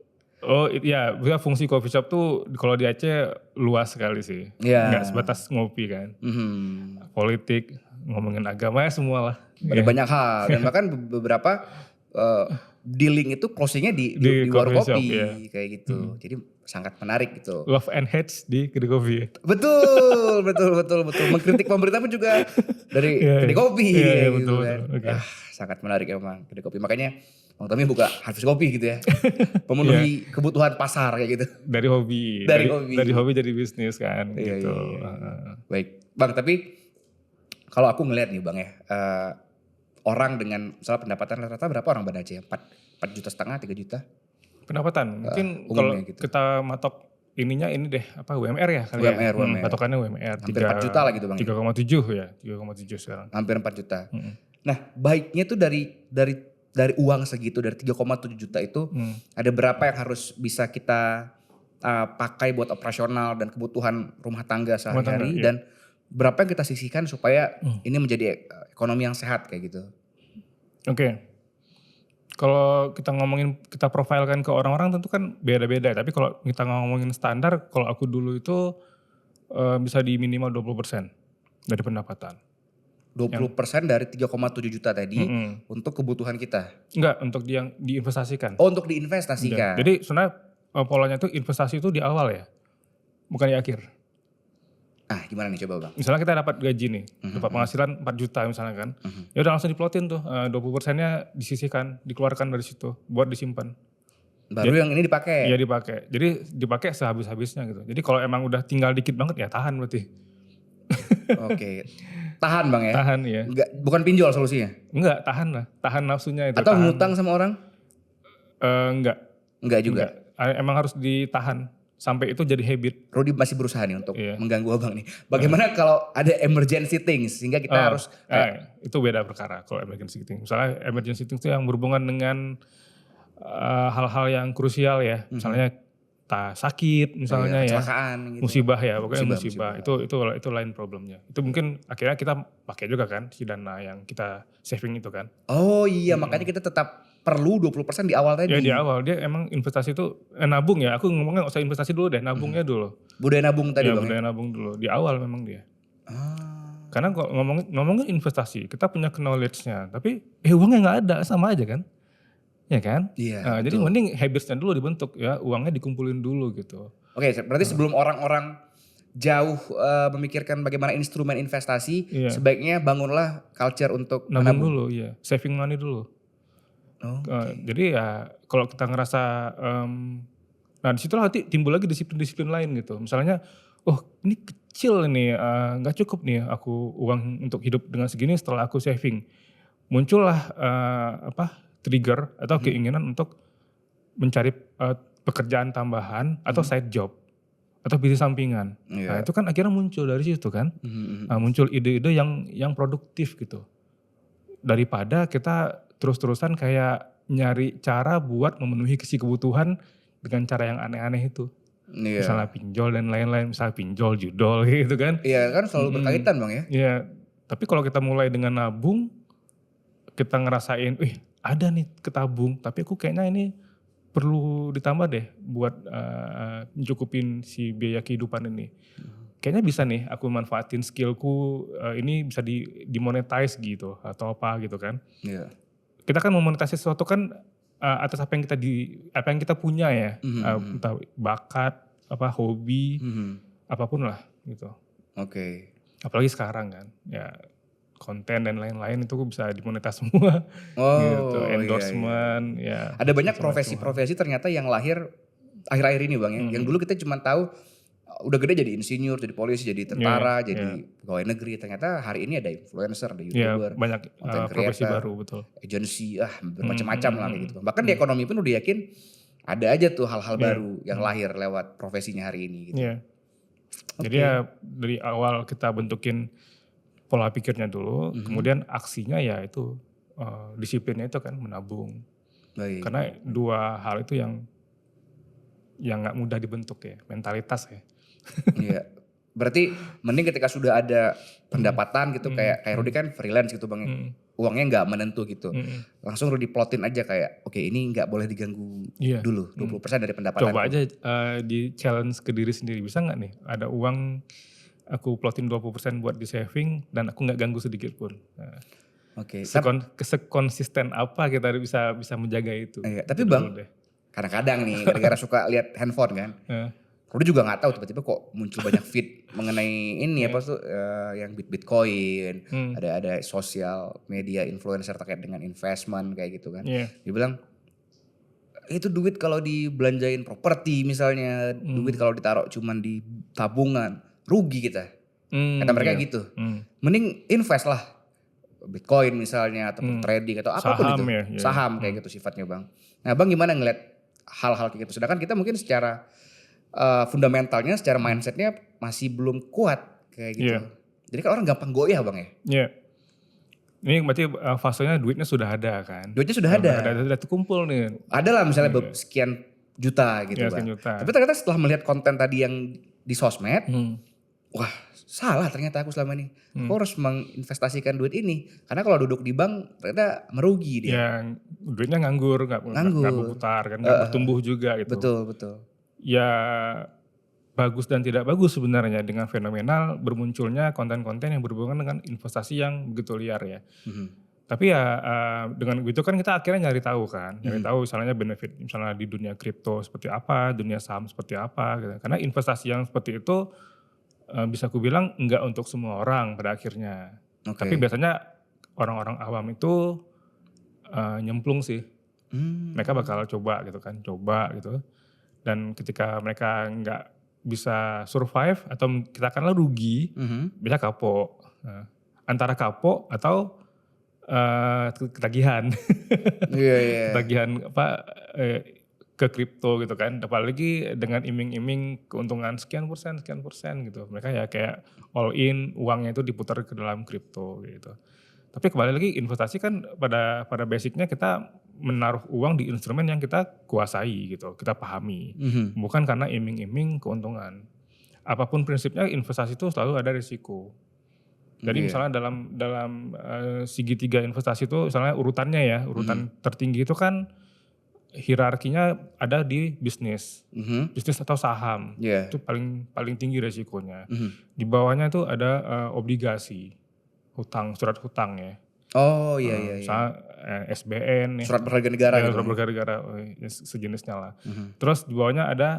Oh iya, fungsi coffee shop tuh kalau di Aceh luas sekali sih. Nggak sebatas ngopi kan. Politik, ngomongin agama ya semua lah. Ada banyak hal dan bahkan beberapa dealing itu closingnya di warung kopi kayak gitu. Jadi sangat menarik gitu. Love and hate di kedai kopi. Betul. Mengkritik pemerintah pun juga dari kedai kopi. Iya, gitu betul. kan. Okay. Sangat menarik emang kedai kopi. Makanya Bang Tommy buka Hafiz Kopi gitu ya. Pemenuhi kebutuhan pasar kayak gitu. Dari hobi. Dari hobi jadi bisnis kan gitu. Baik. Bang, tapi kalau aku ngeliat nih Bang ya, orang dengan misalnya pendapatan rata-rata berapa orang Banda Aceh? 4,5 juta, 3 juta? Pendapatan, mungkin kalau gitu. Kita matok ininya ini deh apa UMR ya kali UMR, ya. UMR. Patokannya UMR. Hampir 4 juta lah gitu Bang. 3,7 ya, 3,7 sekarang. Hampir 4 juta. Nah, baiknya tuh dari uang segitu, dari 3,7 juta itu ada berapa yang harus bisa kita pakai buat operasional dan kebutuhan rumah tangga sehari-hari, dan berapa yang kita sisihkan supaya ini menjadi ekonomi yang sehat kayak gitu. Oke. Kalau kita profilkan ke orang-orang tentu kan beda-beda. Tapi kalau kita ngomongin standar, kalau aku dulu itu bisa di minimal 20% dari pendapatan. 20% dari 3,7 juta tadi untuk kebutuhan kita? Enggak, untuk yang diinvestasikan. Oh, untuk diinvestasikan. Jadi sebenarnya polanya itu investasi itu di awal ya, bukan di akhir. Gimana nih coba Bang? Misalnya kita dapat gaji nih, dapat penghasilan 4 juta misalnya kan. Ya udah langsung diplotin tuh, 20%-nya disisihkan, dikeluarkan dari situ buat disimpan. Baru yang ini dipakai? Iya dipakai. Jadi dipakai sehabis-habisnya gitu. Jadi kalau emang udah tinggal dikit banget ya tahan berarti. Oke. Tahan Bang ya? Tahan ya. Bukan pinjol solusinya? Enggak, tahan lah. Tahan nafsunya itu. Atau ngutang sama orang? Enggak. Enggak juga? Emang harus ditahan sampai itu jadi habit. Rudy masih berusaha nih untuk mengganggu abang nih. Bagaimana kalau ada emergency things sehingga kita harus... itu beda perkara kalau emergency things. Misalnya emergency things itu yang berhubungan dengan hal-hal yang krusial ya. Misalnya sakit misalnya kecelakaan, gitu. Musibah ya, pokoknya musibah. Itu lain problemnya. Itu mungkin akhirnya kita pakai juga kan si dana yang kita saving itu kan. Oh iya, makanya kita tetap perlu 20% di awal tadi. Ya di awal, dia emang investasi itu nabung ya. Aku ngomongnya gak usah investasi dulu deh, nabungnya dulu. Budaya nabung tadi Bang. Budaya nabung dulu. Di awal memang dia. Karena kok ngomongin investasi, kita punya knowledge-nya. Tapi uangnya gak ada, sama aja kan. Ya kan? Iya. Jadi mending habits-nya dulu dibentuk ya, uangnya dikumpulin dulu gitu. Oke, berarti sebelum orang-orang jauh memikirkan bagaimana instrumen investasi, sebaiknya bangunlah culture untuk nabung dulu, iya. Saving money dulu. Jadi ya kalau kita ngerasa, nah disitulah nanti timbul lagi disiplin-disiplin lain gitu. Misalnya, ini kecil nih, gak cukup nih aku uang untuk hidup dengan segini setelah aku saving. Muncullah trigger atau keinginan untuk mencari pekerjaan tambahan atau side job atau bisnis sampingan. Nah itu kan akhirnya muncul dari situ kan. Muncul ide-ide yang produktif gitu. Daripada kita terus-terusan kayak nyari cara buat memenuhi kebutuhan dengan cara yang aneh-aneh itu. Misalnya pinjol dan lain-lain, misalnya pinjol, judol gitu kan. Iya kan selalu berkaitan Bang ya. Iya, tapi kalau kita mulai dengan nabung, kita ngerasain, ada nih ketabung, tapi aku kayaknya ini perlu ditambah deh buat mencukupin si biaya kehidupan ini. Kayaknya bisa nih aku manfaatin skillku, ini bisa dimonetize gitu atau apa gitu kan. Iya. Kita kan memonetasi sesuatu kan atas apa yang kita punya ya, entah bakat, hobi, apapun lah gitu. Oke. Apalagi sekarang kan, ya konten dan lain-lain itu bisa dimonetas semua. Gitu, endorsement, ya. Ada banyak profesi-profesi ternyata yang lahir akhir-akhir ini Bang ya. Yang dulu kita cuma tahu udah gede jadi insinyur, jadi polisi, jadi tentara, jadi pegawai negeri. Ternyata hari ini ada influencer, ada YouTuber, banyak profesi baru, betul. Agensi, bermacam-macam lah kayak gitu. Bahkan di ekonomi pun udah yakin ada aja tuh hal-hal baru yang lahir lewat profesinya hari ini gitu. Jadi ya dari awal kita bentukin pola pikirnya dulu, kemudian aksinya ya itu disiplinnya itu kan menabung. Baik. Karena dua hal itu yang nggak mudah dibentuk ya, mentalitas ya. Iya. Berarti mending ketika sudah ada pendapatan gitu kayak Rudy kan freelance gitu Bang. Uangnya nggak menentu gitu. Langsung Rudy plotin aja kayak oke ini nggak boleh diganggu dulu. 20% dari pendapatan. Coba aja di challenge ke diri sendiri, bisa nggak nih ada uang aku plotin 20% buat di saving dan aku nggak ganggu sedikit pun. Nah, Oke. Sekonsisten apa kita bisa menjaga itu. Iya, tapi Bang, kadang-kadang nih gara-gara suka lihat handphone kan. Rudy juga nggak tahu tiba-tiba kok muncul banyak feed mengenai ini apa tuh yang Bitcoin, ada sosial media influencer terkait dengan investment kayak gitu kan. Dia bilang itu duit kalau dibelanjain properti misalnya, duit kalau ditaruh cuman di tabungan, rugi kita. Kata mereka gitu. Mending invest lah. Bitcoin misalnya ataupun trading atau apapun itu. Saham kayak gitu sifatnya Bang. Nah Bang gimana ngeliat hal-hal kayak gitu? Sedangkan kita mungkin secara fundamentalnya secara mindsetnya masih belum kuat kayak gitu. Iya. Jadi kan orang gampang goyah bang ya. Iya. Ini berarti fasenya duitnya sudah ada kan? Duitnya sudah ada. Udah terkumpul nih. Ada lah misalnya sekian juta gitu Iya, bang. sekian juta. Tapi ternyata setelah melihat konten tadi yang di sosmed, wah salah ternyata aku selama ini. Aku harus menginvestasikan duit ini. Karena kalau duduk di bank ternyata merugi dia. Ya duitnya nganggur, nggak berputar kan, nggak bertumbuh juga gitu. Betul. Ya bagus dan tidak bagus sebenarnya dengan fenomenal bermunculnya konten-konten yang berhubungan dengan investasi yang begitu liar ya. Tapi ya dengan begitu kan kita akhirnya nyari tahu kan, nyari tahu misalnya benefit misalnya di dunia kripto seperti apa, dunia saham seperti apa gitu. Karena investasi yang seperti itu bisa aku bilang enggak untuk semua orang pada akhirnya. Tapi biasanya orang-orang awam itu nyemplung sih. Mereka bakal coba gitu. Dan ketika mereka nggak bisa survive atau kita katakanlah rugi, bisa kapok. Antara kapok atau ketagihan. Ketagihan ke kripto gitu kan. Apalagi dengan iming-iming keuntungan sekian persen gitu. Mereka ya kayak all in, uangnya itu diputar ke dalam kripto gitu. Tapi kembali lagi investasi kan pada basicnya kita menaruh uang di instrumen yang kita kuasai gitu, kita pahami. Bukan karena iming-iming keuntungan. Apapun prinsipnya investasi itu selalu ada risiko. Jadi misalnya dalam segitiga investasi itu misalnya urutannya ya, urutan tertinggi itu kan hierarkinya ada di bisnis. Bisnis atau saham. Itu paling tinggi risikonya. Di bawahnya itu ada obligasi. Surat hutang ya. Oh iya. Misalnya SBN. Surat berharga negara gitu. Surat berharga negara, sejenisnya lah. Terus di bawahnya ada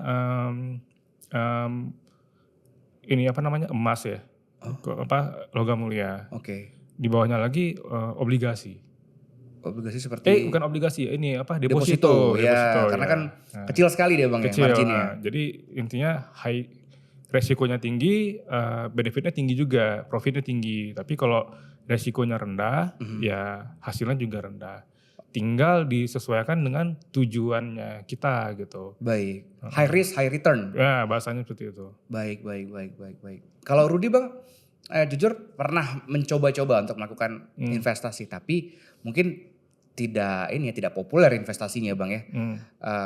ini apa namanya emas ya. Logam mulia. Di bawahnya lagi obligasi. Obligasi seperti? Bukan obligasi, ini apa deposito. Karena kan kecil sekali dia bang ya marginnya. Jadi intinya resikonya tinggi, benefitnya tinggi juga, profitnya tinggi. Tapi kalau resikonya rendah, ya hasilnya juga rendah. Tinggal disesuaikan dengan tujuannya kita gitu. Baik, high risk, high return. Ya bahasanya seperti itu. Baik. Kalau Rudy bang, jujur pernah mencoba-coba untuk melakukan investasi. Tapi mungkin tidak populer investasinya bang ya.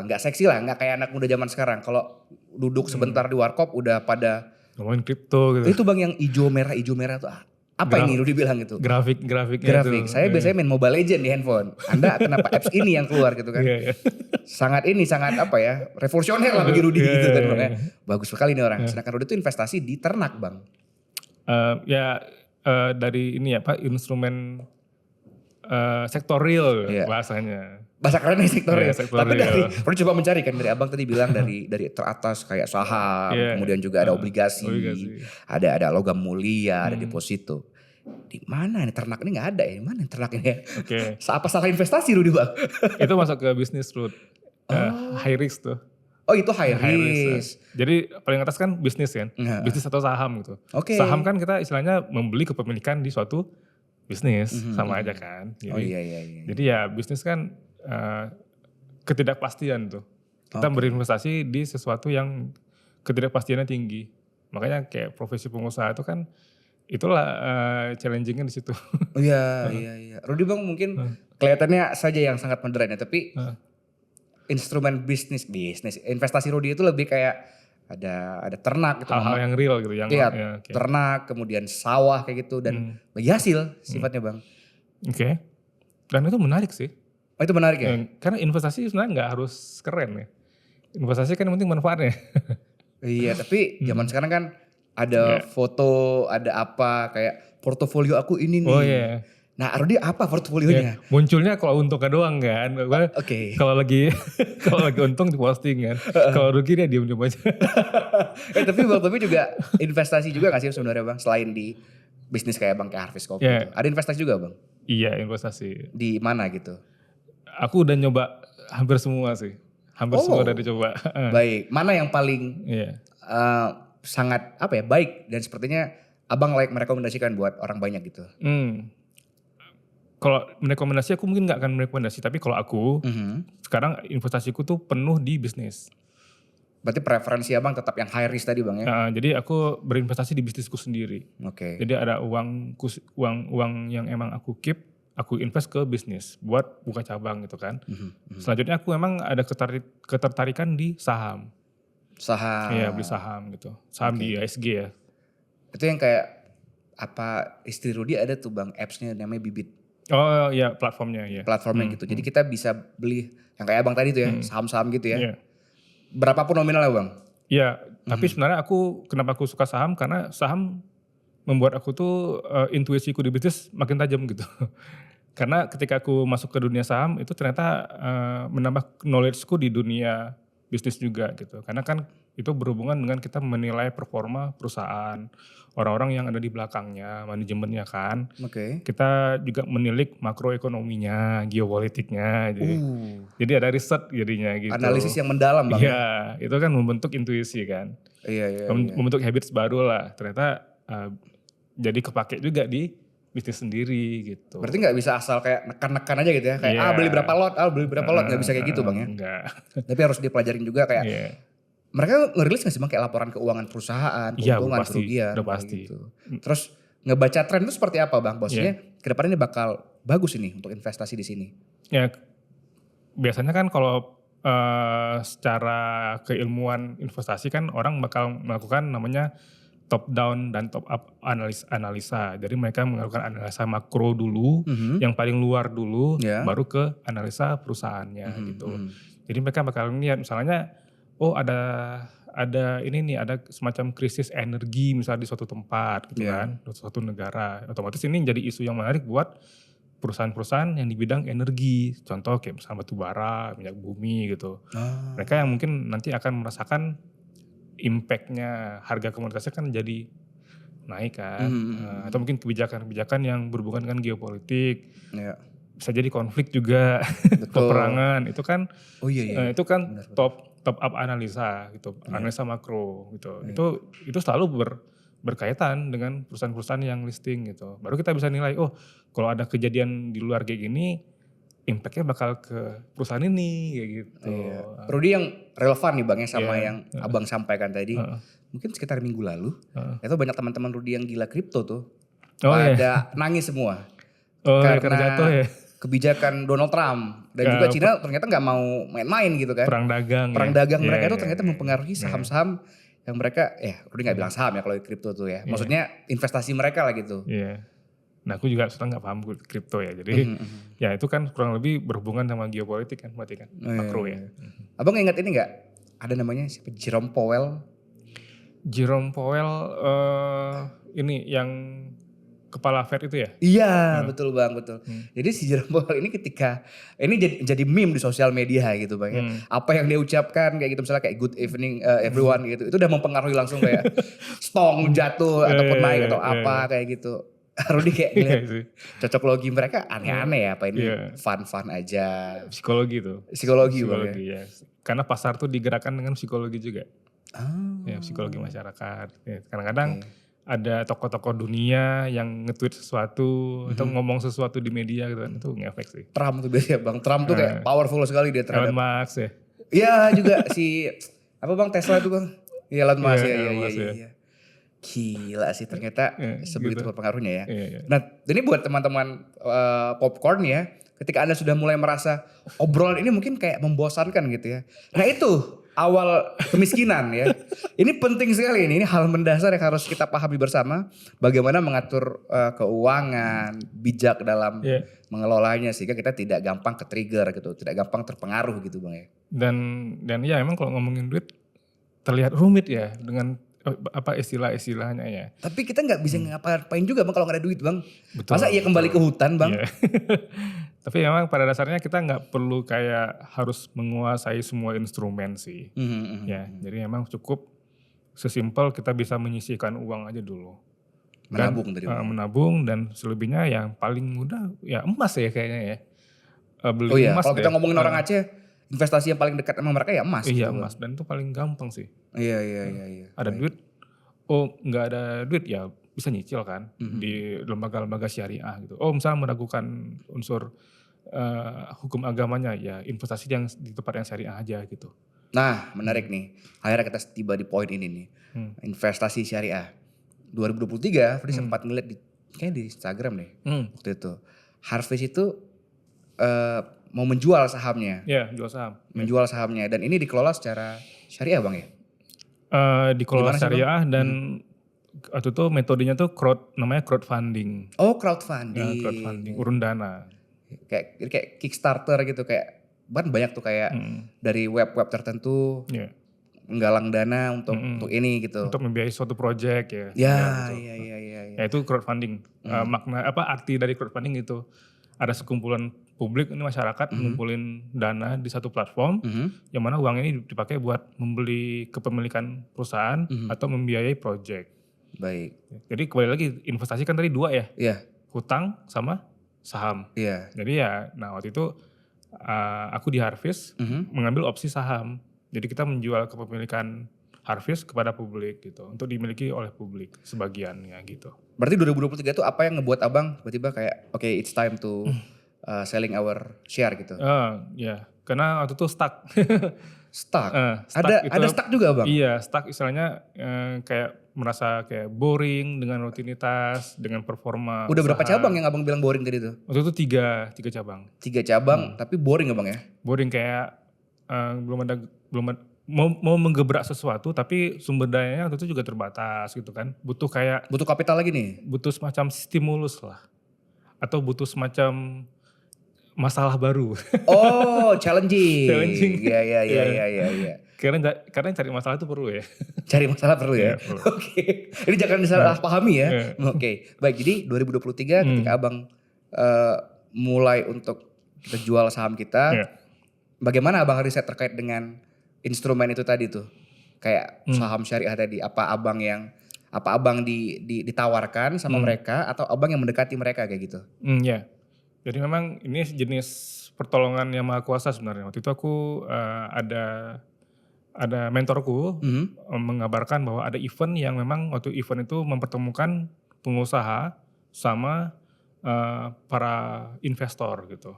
Nggak seksi lah, nggak kayak anak muda zaman sekarang. Kalau duduk sebentar di warkop udah pada ngomongin kripto gitu. Itu bang yang hijau merah tuh apa ini Rudy bilang gitu? Grafik. Saya biasanya main Mobile Legends di handphone. Anda kenapa apps ini yang keluar gitu kan? Sangat apa ya, revolusioner lah bagi Rudy gitu kan bang ya. Bagus sekali nih orang. Sedangkan Rudy itu investasi di ternak bang. Dari ini instrumen sektor real bahasanya. Bahasa kerennya sektor real. Tapi perlu coba mencari kan dari abang tadi bilang dari teratas kayak saham, kemudian juga ada obligasi. Ada logam mulia, ada deposito. Di mana nih ternak ini nggak ada ya? Mana ternak ini? Apa salah investasi Rudy bang? Itu masuk ke bisnis Rudy. High risk tuh. Oh itu high risk. Jadi paling atas kan bisnis kan, bisnis atau saham gitu. Saham kan kita istilahnya membeli kepemilikan di suatu bisnis, sama aja kan. Jadi, Jadi ya bisnis kan ketidakpastian tuh. Kita berinvestasi di sesuatu yang ketidakpastiannya tinggi. Makanya kayak profesi pengusaha itu kan itulah challengingnya di situ. Iya. Rudy bang mungkin kelihatannya saja yang sangat modern ya, tapi instrumen bisnis investasi Rudy itu lebih kayak ada ternak gitu. Hal-hal yang real gitu. Ternak, kemudian sawah kayak gitu dan bagi hasil sifatnya bang. Dan itu menarik sih. Oh itu menarik ya? Karena investasi sebenarnya nggak harus keren ya. Investasi kan yang penting manfaatnya. Iya tapi zaman sekarang kan ada foto, ada apa kayak portofolio aku ini nih. Oh iya. Nah Rudy apa portofolionya? Munculnya kalau untungnya doang kan. Kalau lagi untung diposting kan. Kalau rugi dia diam-diam aja. Tapi bang Tobi juga investasi juga gak sih sebenarnya bang? Selain di bisnis kayak bang kayak Harvest Coffee gitu. Ada investasi juga bang? Iya investasi. Di mana gitu? Aku udah nyoba hampir semua sih. Semua udah dicoba. Baik, mana yang paling sangat baik dan sepertinya abang merekomendasikan buat orang banyak gitu? Kalau merekomendasi aku mungkin gak akan merekomendasi. Tapi kalau aku sekarang investasiku tuh penuh di bisnis. Berarti preferensi abang tetap yang high risk tadi bang ya? Jadi aku berinvestasi di bisnisku sendiri. Oke. Jadi ada uang yang emang aku keep, aku invest ke bisnis buat buka cabang gitu kan. Selanjutnya aku memang ada ketertarikan di saham. Saham. Iya beli saham gitu. Saham di ISG ya. Itu yang kayak apa istri Rudy ada tuh bang appsnya namanya Bibit. Oh iya platformnya ya. Platformnya gitu. Jadi kita bisa beli yang kayak abang tadi tuh ya saham-saham gitu ya. Iya. Berapapun nominalnya bang. Iya, tapi sebenarnya kenapa aku suka saham karena saham membuat aku tuh intuisiku di bisnis makin tajam gitu. Karena ketika aku masuk ke dunia saham itu ternyata menambah knowledgeku di dunia bisnis juga gitu. Karena kan itu berhubungan dengan kita menilai performa perusahaan, orang-orang yang ada di belakangnya, manajemennya kan. Oke. Kita juga menilik makroekonominya, geopolitiknya. Jadi ada riset jadinya gitu. Analisis yang mendalam bang. Iya, itu kan membentuk intuisi kan. Iya. Membentuk habits baru lah. Ternyata jadi kepake juga di bisnis sendiri gitu. Berarti nggak bisa asal kayak nekan-nekan aja gitu ya. Kayak beli berapa lot, beli berapa lot. Nggak bisa kayak gitu bang ya. Enggak. Tapi harus dipelajarin juga kayak. Mereka ngerilis gak sih bang kayak laporan keuangan perusahaan, keuntungan, kerugian. Udah pasti. Gitu. Terus ngebaca tren itu seperti apa bang? Maksudnya kedepannya ini bakal bagus ini untuk investasi di sini. Ya biasanya kan kalau secara keilmuan investasi kan orang bakal melakukan namanya top down dan top up analisa. Jadi mereka melakukan analisa makro dulu, yang paling luar dulu, baru ke analisa perusahaannya gitu. Jadi mereka bakal lihat misalnya, oh ada ini nih, ada semacam krisis energi misalnya di suatu tempat gitu kan, di suatu negara. Otomatis ini jadi isu yang menarik buat perusahaan-perusahaan yang di bidang energi. Contoh kayak misalnya batu bara, minyak bumi gitu. Mereka yang mungkin nanti akan merasakan impact-nya, harga komoditasnya kan jadi naik kan. Atau mungkin kebijakan-kebijakan yang berhubungan dengan geopolitik. Bisa jadi konflik juga, peperangan. Itu kan itu kan top up analisa gitu, analisa makro gitu. Itu selalu berkaitan dengan perusahaan-perusahaan yang listing gitu. Baru kita bisa nilai, oh kalau ada kejadian di luar kayak gini, impact-nya bakal ke perusahaan ini kayak gitu. Rudy yang relevan nih bang ya sama yang abang sampaikan tadi. Mungkin sekitar minggu lalu, itu banyak teman-teman Rudy yang gila kripto tuh. Pada nangis semua. Karena jatuh ya. Kebijakan Donald Trump. Dan juga Cina ternyata gak mau main-main gitu kan. Perang dagang mereka itu ternyata mempengaruhi saham-saham yang mereka, Rudy gak bilang saham ya kalau kripto tuh ya. Maksudnya investasi mereka lah gitu. Nah aku juga sudah gak paham kripto ya. Jadi ya itu kan kurang lebih berhubungan sama geopolitik kan berarti kan. Makro ya. Abang ingat ini gak? Ada namanya siapa? Jerome Powell. Jerome Powell ini yang kepala Fed itu ya? Iya betul bang, betul. Jadi si Jerome Powell ini ketika, ini jadi meme di sosial media gitu bang ya. Apa yang dia ucapkan kayak gitu misalnya kayak good evening everyone gitu. Itu udah mempengaruhi langsung kayak stong jatuh ataupun naik atau apa kayak gitu. Rudy kayak ngeliat cocok logi mereka aneh-aneh ya apa ini fun-fun aja. Psikologi tuh. Psikologi bang ya. Karena pasar tuh digerakkan dengan psikologi juga. Ya psikologi masyarakat. Ya, kadang-kadang ada tokoh-tokoh dunia yang nge-tweet sesuatu atau ngomong sesuatu di media gitu kan, itu ngefek sih. Trump tuh biasanya bang, Trump tuh kayak powerful sekali dia terhadap. Elon Musk ya. Iya juga si apa bang Tesla tuh bang. Iya Elon Musk ya. Gila sih ternyata sebegitu berpengaruhnya ya. Nah ini buat teman-teman popcorn ya, ketika Anda sudah mulai merasa obrolan ini mungkin kayak membosankan gitu ya. Nah itu awal kemiskinan ya. Ini penting sekali ini hal mendasar yang harus kita pahami bersama. Bagaimana mengatur keuangan, bijak dalam mengelolanya sehingga kita tidak gampang ke-trigger gitu, tidak gampang terpengaruh gitu bang ya. Dan ya emang kalau ngomongin duit terlihat rumit ya dengan apa istilah-istilahnya ya. Tapi kita nggak bisa ngapain juga bang kalau nggak ada duit bang. Betul, masa iya kembali ke hutan bang? Tapi memang pada dasarnya kita nggak perlu kayak harus menguasai semua instrumen sih. Ya, jadi memang cukup sesimpel kita bisa menyisihkan uang aja dulu. Menabung tadi. Menabung dan selebihnya yang paling mudah ya emas ya kayaknya ya. Beli emas. Kalau kita ngomongin orang Aceh, investasi yang paling dekat sama mereka ya emas. Iya gitu, emas dan itu paling gampang sih. Iya. Ada duit, nggak ada duit ya bisa nyicil kan di lembaga-lembaga syariah gitu. Misalnya meragukan unsur hukum agamanya ya investasi yang di tempat yang syariah aja gitu. Nah, menarik nih. Akhirnya kita tiba di poin ini nih. Investasi syariah. 2023, Freddy sempat ngeliat kayaknya di Instagram deh waktu itu. Harvest itu mau menjual sahamnya. Iya, jual saham. Menjual sahamnya. Dan ini dikelola secara syariah Bang ya? Dikelola Gimana sih, Bang? syariah dan waktu itu metodenya tuh namanya crowdfunding. Oh, crowdfunding. Crowdfunding, urun dana. Kayak Kickstarter gitu, kayak banyak tuh kayak dari web-web tertentu menggalang dana untuk ini gitu. Untuk membiayai suatu project ya. Ya, gitu. iya. Ya itu crowdfunding. Makna arti dari crowdfunding itu ada sekumpulan publik ini masyarakat ngumpulin dana di satu platform yang mana uang ini dipakai buat membeli kepemilikan perusahaan atau membiayai project. Baik. Jadi kembali lagi investasi kan tadi dua ya. Iya. Hutang sama saham. Iya. Jadi ya, nah waktu itu aku di Harvest mengambil opsi saham. Jadi kita menjual kepemilikan Harvest kepada publik gitu, untuk dimiliki oleh publik sebagiannya gitu. Berarti 2023 itu apa yang ngebuat abang tiba-tiba kayak oke, it's time to selling our share gitu? Ya, karena waktu itu stuck. Stuck? Stuck Ada stuck juga bang? Iya, stuck istilahnya kayak merasa kayak boring dengan rutinitas, dengan performa. Udah berapa cabang yang abang bilang boring tadi tuh? Waktu itu tiga cabang. 3 cabang, tapi boring ya bang ya? Boring kayak belum ada mau menggebrak sesuatu tapi sumber dayanya waktu itu juga terbatas gitu kan. Butuh kapital lagi nih? Butuh semacam stimulus lah. Atau butuh semacam masalah baru. Oh, challenging. Iya. Karena cari masalah itu perlu ya. Cari masalah perlu ya? Perlu. Oke. Ini jangan disalah pahami ya. Oke. Baik, jadi 2023 ketika abang mulai untuk kita jual saham kita, bagaimana abang riset terkait dengan instrumen itu tadi tuh? Kayak saham syariah tadi, apa abang ditawarkan sama mereka atau abang yang mendekati mereka kayak gitu? Ya. Jadi memang ini jenis pertolongan yang maha kuasa sebenarnya. Waktu itu aku ada mentorku mengabarkan bahwa ada event yang memang waktu event itu mempertemukan pengusaha sama para investor gitu.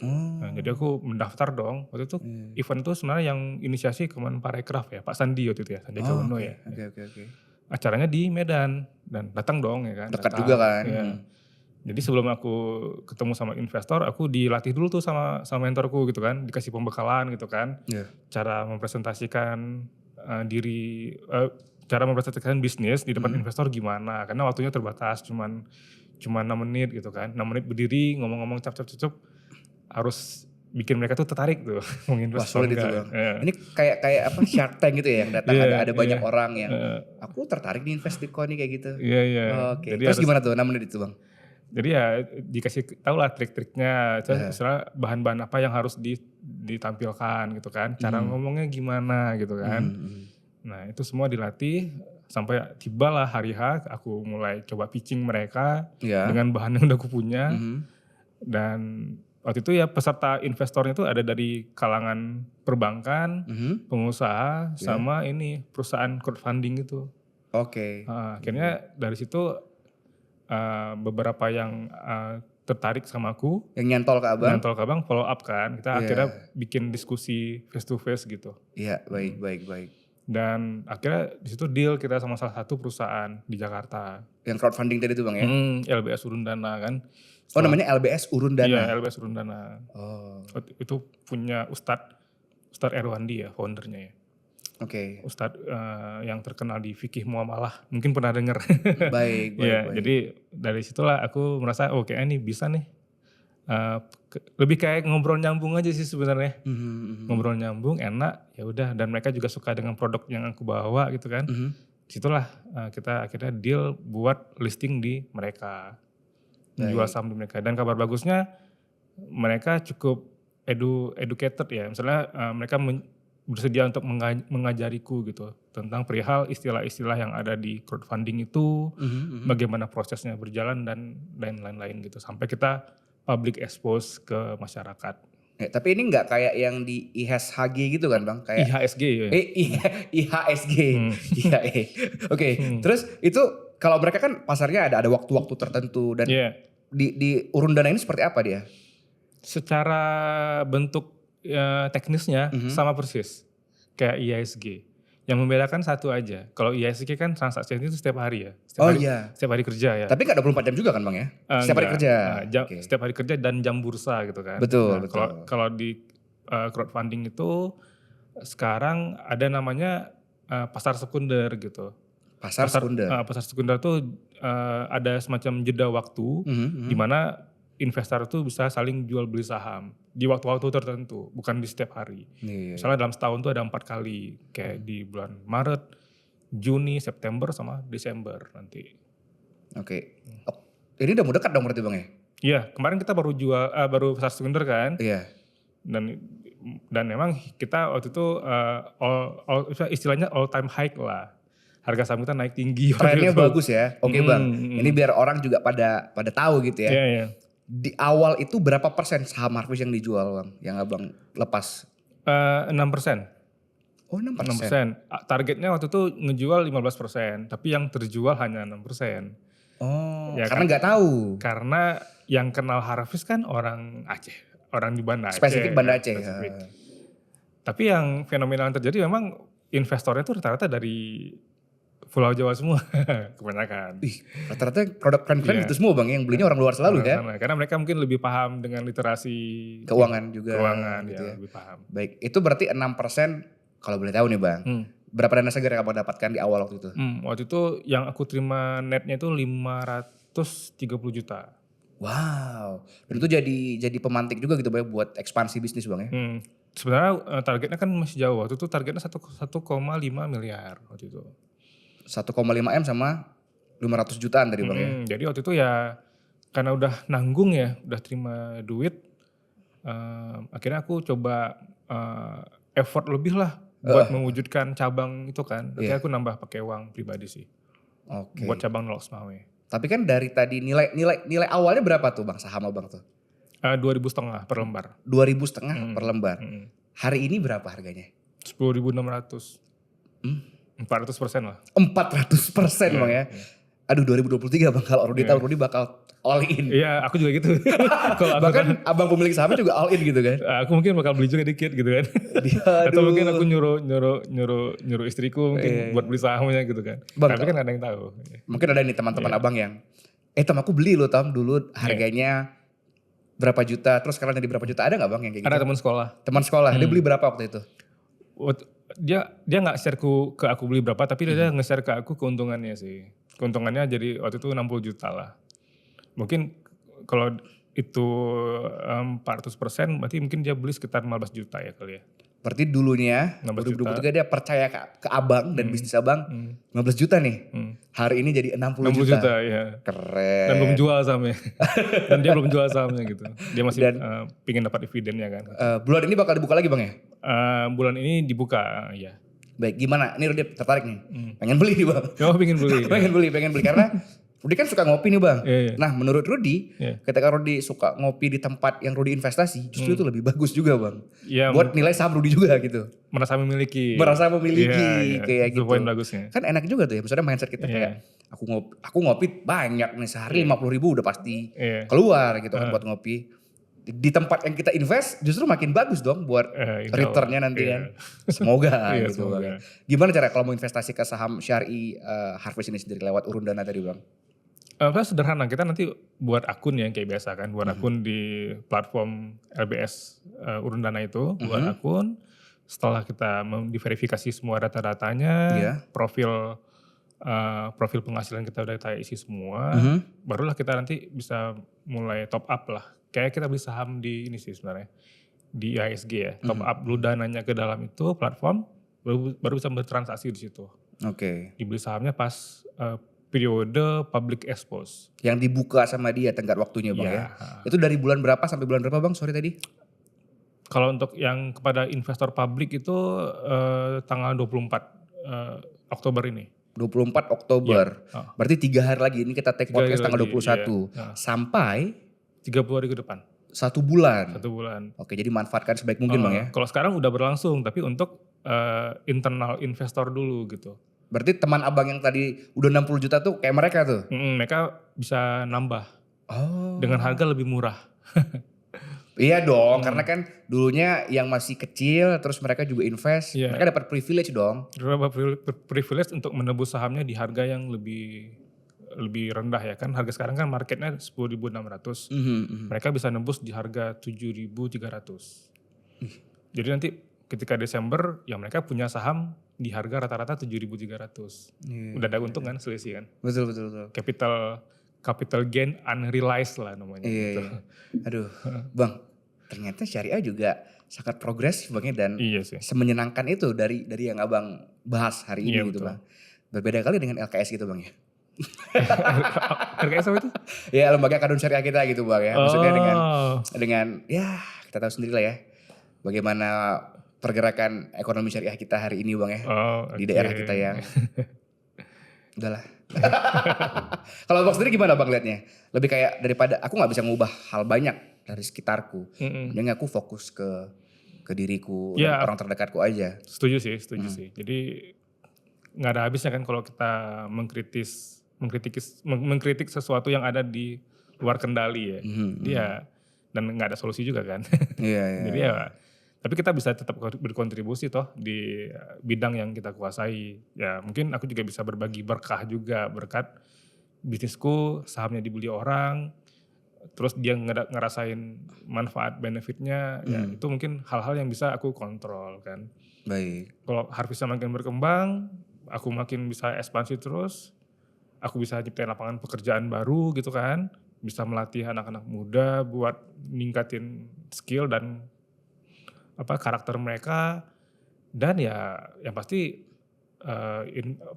Nah, jadi aku mendaftar dong. Waktu itu event itu sebenarnya yang inisiasi Kemenparekraf ya, Pak Sandi waktu itu ya, Sandiaga Uno ya. Oke. Acaranya di Medan dan datang dong ya kan. Dekat juga kan. Ya. Jadi sebelum aku ketemu sama investor, aku dilatih dulu tuh sama mentorku gitu kan, dikasih pembekalan gitu kan, cara mempresentasikan cara mempresentasikan bisnis di depan investor gimana, karena waktunya terbatas, cuma 6 menit gitu kan, 6 menit berdiri ngomong-ngomong cap harus bikin mereka tuh tertarik tuh menginvest. Wah, sulit itu bang. Ini kayak apa Shark Tank gitu ya yang datang ada banyak orang yang aku tertarik di invest Bitcoin nih kayak gitu. Iya. Oke. Terus gimana tuh 6 menit itu bang? Jadi ya dikasih tahu lah trik-triknya, misalnya bahan-bahan apa yang harus ditampilkan gitu kan, cara ngomongnya gimana gitu kan. Nah itu semua dilatih sampai tibalah hari H, aku mulai coba pitching mereka dengan bahan yang udah aku punya. Dan waktu itu ya peserta investornya itu ada dari kalangan perbankan, pengusaha, sama ini perusahaan crowdfunding itu. Oke. Akhirnya dari situ beberapa yang tertarik sama aku. Yang nyantol ke abang follow up kan. Kita akhirnya bikin diskusi face to face gitu. Iya baik. Dan akhirnya di situ deal kita sama salah satu perusahaan di Jakarta. Yang crowdfunding tadi tuh bang ya? LBS Urun Dana kan. Namanya LBS Urun Dana? Iya LBS Urun Dana. Itu punya Ustadz Erwandi ya foundernya ya. Oke. Ustadz yang terkenal di fikih muamalah, mungkin pernah dengar. Baik. Jadi dari situlah aku merasa kayaknya ini bisa nih. Lebih kayak ngobrol nyambung aja sih sebenarnya. Ngobrol nyambung, enak, ya udah. Dan mereka juga suka dengan produk yang aku bawa gitu kan. Disitulah kita akhirnya deal buat listing di mereka, menjual saham di mereka. Dan kabar bagusnya mereka cukup educated ya. Misalnya mereka bersedia untuk mengajariku gitu tentang perihal istilah-istilah yang ada di crowdfunding itu, bagaimana prosesnya berjalan dan lain-lain gitu sampai kita public expose ke masyarakat. Tapi ini nggak kayak yang di IHSG gitu kan bang? Kayak IHSG ya? IHSG. Oke. Terus itu kalau mereka kan pasarnya ada waktu-waktu tertentu dan di Urun Dana ini seperti apa dia? Secara bentuk teknisnya sama persis. kayak IISG. Yang membedakan satu aja. Kalau IISG kan transaksi itu setiap hari ya. Setiap hari kerja ya. Tapi nggak 24 jam juga kan Bang ya? Setiap hari kerja. Setiap hari kerja dan jam bursa gitu kan. Betul. Kalau di crowdfunding itu sekarang ada namanya pasar sekunder gitu. Pasar sekunder tuh ada semacam jeda waktu di mana investor itu bisa saling jual beli saham di waktu-waktu tertentu, bukan di setiap hari. Misalnya dalam setahun tuh ada 4 kali, kayak di bulan Maret, Juni, September sama Desember nanti. Oke. Ini udah mau dekat dong berarti Bang ya? Iya, kemarin kita baru pasar sekunder kan. Iya. Dan memang kita waktu itu istilahnya all time high lah. Harga saham kita naik tinggi. Trennya bagus ya. Oke Bang. Ini biar orang juga pada tahu gitu ya. Iya. Di awal itu berapa persen saham Harvest yang dijual Bang? Yang Abang lepas? 6%. Oh 6%? 6%. Targetnya waktu itu ngejual 15%. Tapi yang terjual hanya 6%. Oh ya, karena nggak tahu. Karena yang kenal Harvest kan orang Aceh. Orang di Banda Aceh. Spesifik Banda Aceh. Tapi yang fenomenal yang terjadi memang investornya itu rata-rata dari Pulau Jawa semua kebanyakan. Rata-rata produk keren-keren gitu semua Bang, yang belinya orang luar selalu ya. Karena mereka mungkin lebih paham dengan literasi keuangan juga. Keuangan gitu ya, lebih paham. Baik, itu berarti 6% kalau boleh tahu nih Bang. Berapa dana segar yang Abang dapatkan di awal waktu itu? Waktu itu yang aku terima netnya itu 530 juta. Wow, dan itu jadi pemantik juga gitu Bang buat ekspansi bisnis Bang ya. Sebenarnya targetnya kan masih jauh. Waktu itu targetnya 1,5 miliar waktu itu. 1,5 M sama 500 jutaan tadi Bang ya. Jadi waktu itu ya karena udah nanggung ya, udah terima duit, akhirnya aku coba effort lebih lah buat mewujudkan cabang itu kan. Akhirnya aku nambah pakai uang pribadi sih. Oke. Buat cabang Loks Mawe. Tapi kan dari tadi nilai awalnya berapa tuh Bang saham Abang tuh? 2.500 per lembar. 2.500 per lembar. Hari ini berapa harganya? 10.600. 400% lah. 400% Bang ya. Aduh 2023 Bang, kalau Rudy tahu Rudy bakal all in. Iya, aku juga gitu. Bahkan abang pemilik sahamnya juga all in gitu kan. Aku mungkin bakal beli juga dikit gitu kan. Atau mungkin aku nyuruh istriku mungkin buat beli sahamnya gitu kan. Bang, tapi kan ada yang tahu. Mungkin ada nih teman-teman abang yang, Tam aku beli loh Tam dulu harganya berapa juta, terus sekarang jadi berapa juta, ada gak Bang yang kayak gitu? Ada teman sekolah. Teman sekolah, dia beli berapa waktu itu? Dia gak share ke aku beli berapa, tapi dia nge-share ke aku keuntungannya sih. Keuntungannya jadi waktu itu 60 juta lah. Mungkin kalau itu 400% berarti mungkin dia beli sekitar 15 juta ya kali ya. Berarti dulunya 2023 dia percaya ke abang dan bisnis abang 15 juta nih. Hari ini jadi 60 juta. Ya. Keren. Dan belum jual sahamnya. Dan dia belum jual sahamnya gitu. Dia masih pingin dapat dividennya kan. Bulan ini bakal dibuka lagi Bang ya? Bulan ini dibuka ya. Baik, gimana? Ini Rudy tertarik nih. Pengen beli nih Bang. Pengen beli. pengen beli karena Rudy kan suka ngopi nih Bang. Iya. Nah menurut Rudy, ketika Rudy suka ngopi di tempat yang Rudy investasi, justru itu lebih bagus juga Bang. Ya, buat nilai saham Rudy juga gitu. Merasa memiliki. Kayak gitu. Itu poin bagusnya. Kan enak juga tuh ya, misalnya mindset kita kayak, aku ngopi banyak nih sehari 50.000 udah pasti keluar gitu kan buat ngopi. Di tempat yang kita invest justru makin bagus dong buat returnnya nanti kan. Semoga gitu Bang. Gimana cara kalau mau investasi ke saham syari Harvest ini sendiri lewat urun dana tadi Bang? Sederhana, kita nanti buat akun ya kayak biasa kan, buat akun di platform LBS urun dana itu, buat akun. Setelah kita diverifikasi semua data-datanya, profil penghasilan kita udah kita isi semua, barulah kita nanti bisa mulai top up lah. Kayak kita beli saham di ini sih sebenarnya, di IISG ya, top up dulu dananya ke dalam itu platform, baru bisa bertransaksi di situ. Oke. Dibeli sahamnya pas periode public expose. Yang dibuka sama dia tenggat waktunya Bang ya. Itu dari bulan berapa sampai bulan berapa Bang? Sorry tadi. Kalau untuk yang kepada investor publik itu tanggal 24 Oktober ini. 24 Oktober. Berarti 3 hari lagi, ini kita take podcast tanggal 21. Sampai 30 hari ke depan. 1 bulan. 1 bulan. Oke, jadi manfaatkan sebaik mungkin Bang ya. Kalau sekarang udah berlangsung, tapi untuk internal investor dulu gitu. Berarti teman abang yang tadi udah 60 juta tuh kayak mereka tuh? Mereka bisa nambah dengan harga lebih murah. Iya dong, karena kan dulunya yang masih kecil terus mereka juga invest, Iya. mereka dapat privilege dong. Berapa privilege untuk menebus sahamnya di harga yang lebih rendah ya kan. Harga sekarang kan marketnya 10.600. Mereka bisa nembus di harga 7.300. Jadi nanti ketika Desember ya mereka punya saham di harga rata-rata 7.300. Iya. Udah ada untung kan, selisih kan. Betul. Capital gain unrealized lah namanya Iya, gitu. iya. Aduh, Bang, ternyata syariah juga sangat progresif Bang ya, dan Iya sih. semenyenangkan itu dari yang Abang bahas hari ini Iya, gitu betul. Bang. Berbeda kali dengan LKS gitu Bang ya. RKS apa itu? Ya lembaga kadun syariah kita gitu Bang ya. Maksudnya Oh. dengan ya kita tahu sendiri lah ya. Bagaimana pergerakan ekonomi syariah kita hari ini Bang ya. Oh, Di oke. daerah kita yang udahlah. Kalau Abang sendiri gimana Bang liatnya? Lebih kayak daripada aku gak bisa ngubah hal banyak dari sekitarku. Mending aku fokus ke diriku dan Ya, orang terdekatku aja. setuju sih. Jadi nggak ada habisnya kan kalau kita mengkritik sesuatu yang ada di luar kendali ya. Dia dan nggak ada solusi juga kan. Iya. Jadi ya, tapi kita bisa tetap berkontribusi toh di bidang yang kita kuasai. Ya mungkin aku juga bisa berbagi berkah juga berkat bisnisku sahamnya dibeli orang, terus dia ngerasain manfaat benefitnya, ya itu mungkin hal-hal yang bisa aku kontrol kan. Baik. Kalau Harvista makin berkembang, aku makin bisa ekspansi terus, aku bisa nyiptain lapangan pekerjaan baru gitu kan, bisa melatih anak-anak muda buat ningkatin skill dan karakter mereka, dan ya yang pasti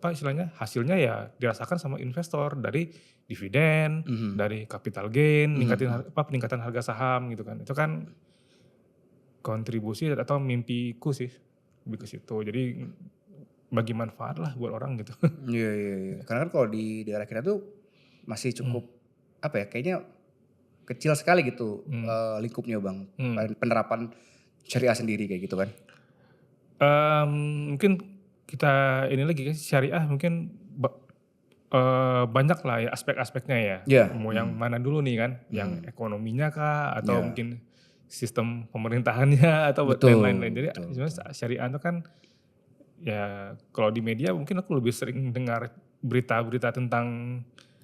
istilahnya hasilnya ya dirasakan sama investor dari dividen, dari capital gain, peningkatan harga saham gitu kan. Itu kan kontribusi atau mimpiku sih lebih ke situ. Jadi bagi manfaat lah buat orang gitu. Iya. Karena kan kalau di daerah kita tuh masih cukup kayaknya kecil sekali gitu lingkupnya Bang. Penerapan syariah sendiri kayak gitu kan. Mungkin kita ini lagi syariah mungkin banyak lah ya aspek-aspeknya ya. Iya. Mau yang mana dulu nih kan? Yang ekonominya kah? Atau mungkin sistem pemerintahannya atau lain-lain. Jadi sebenarnya syariah itu kan ya kalau di media mungkin aku lebih sering dengar berita-berita tentang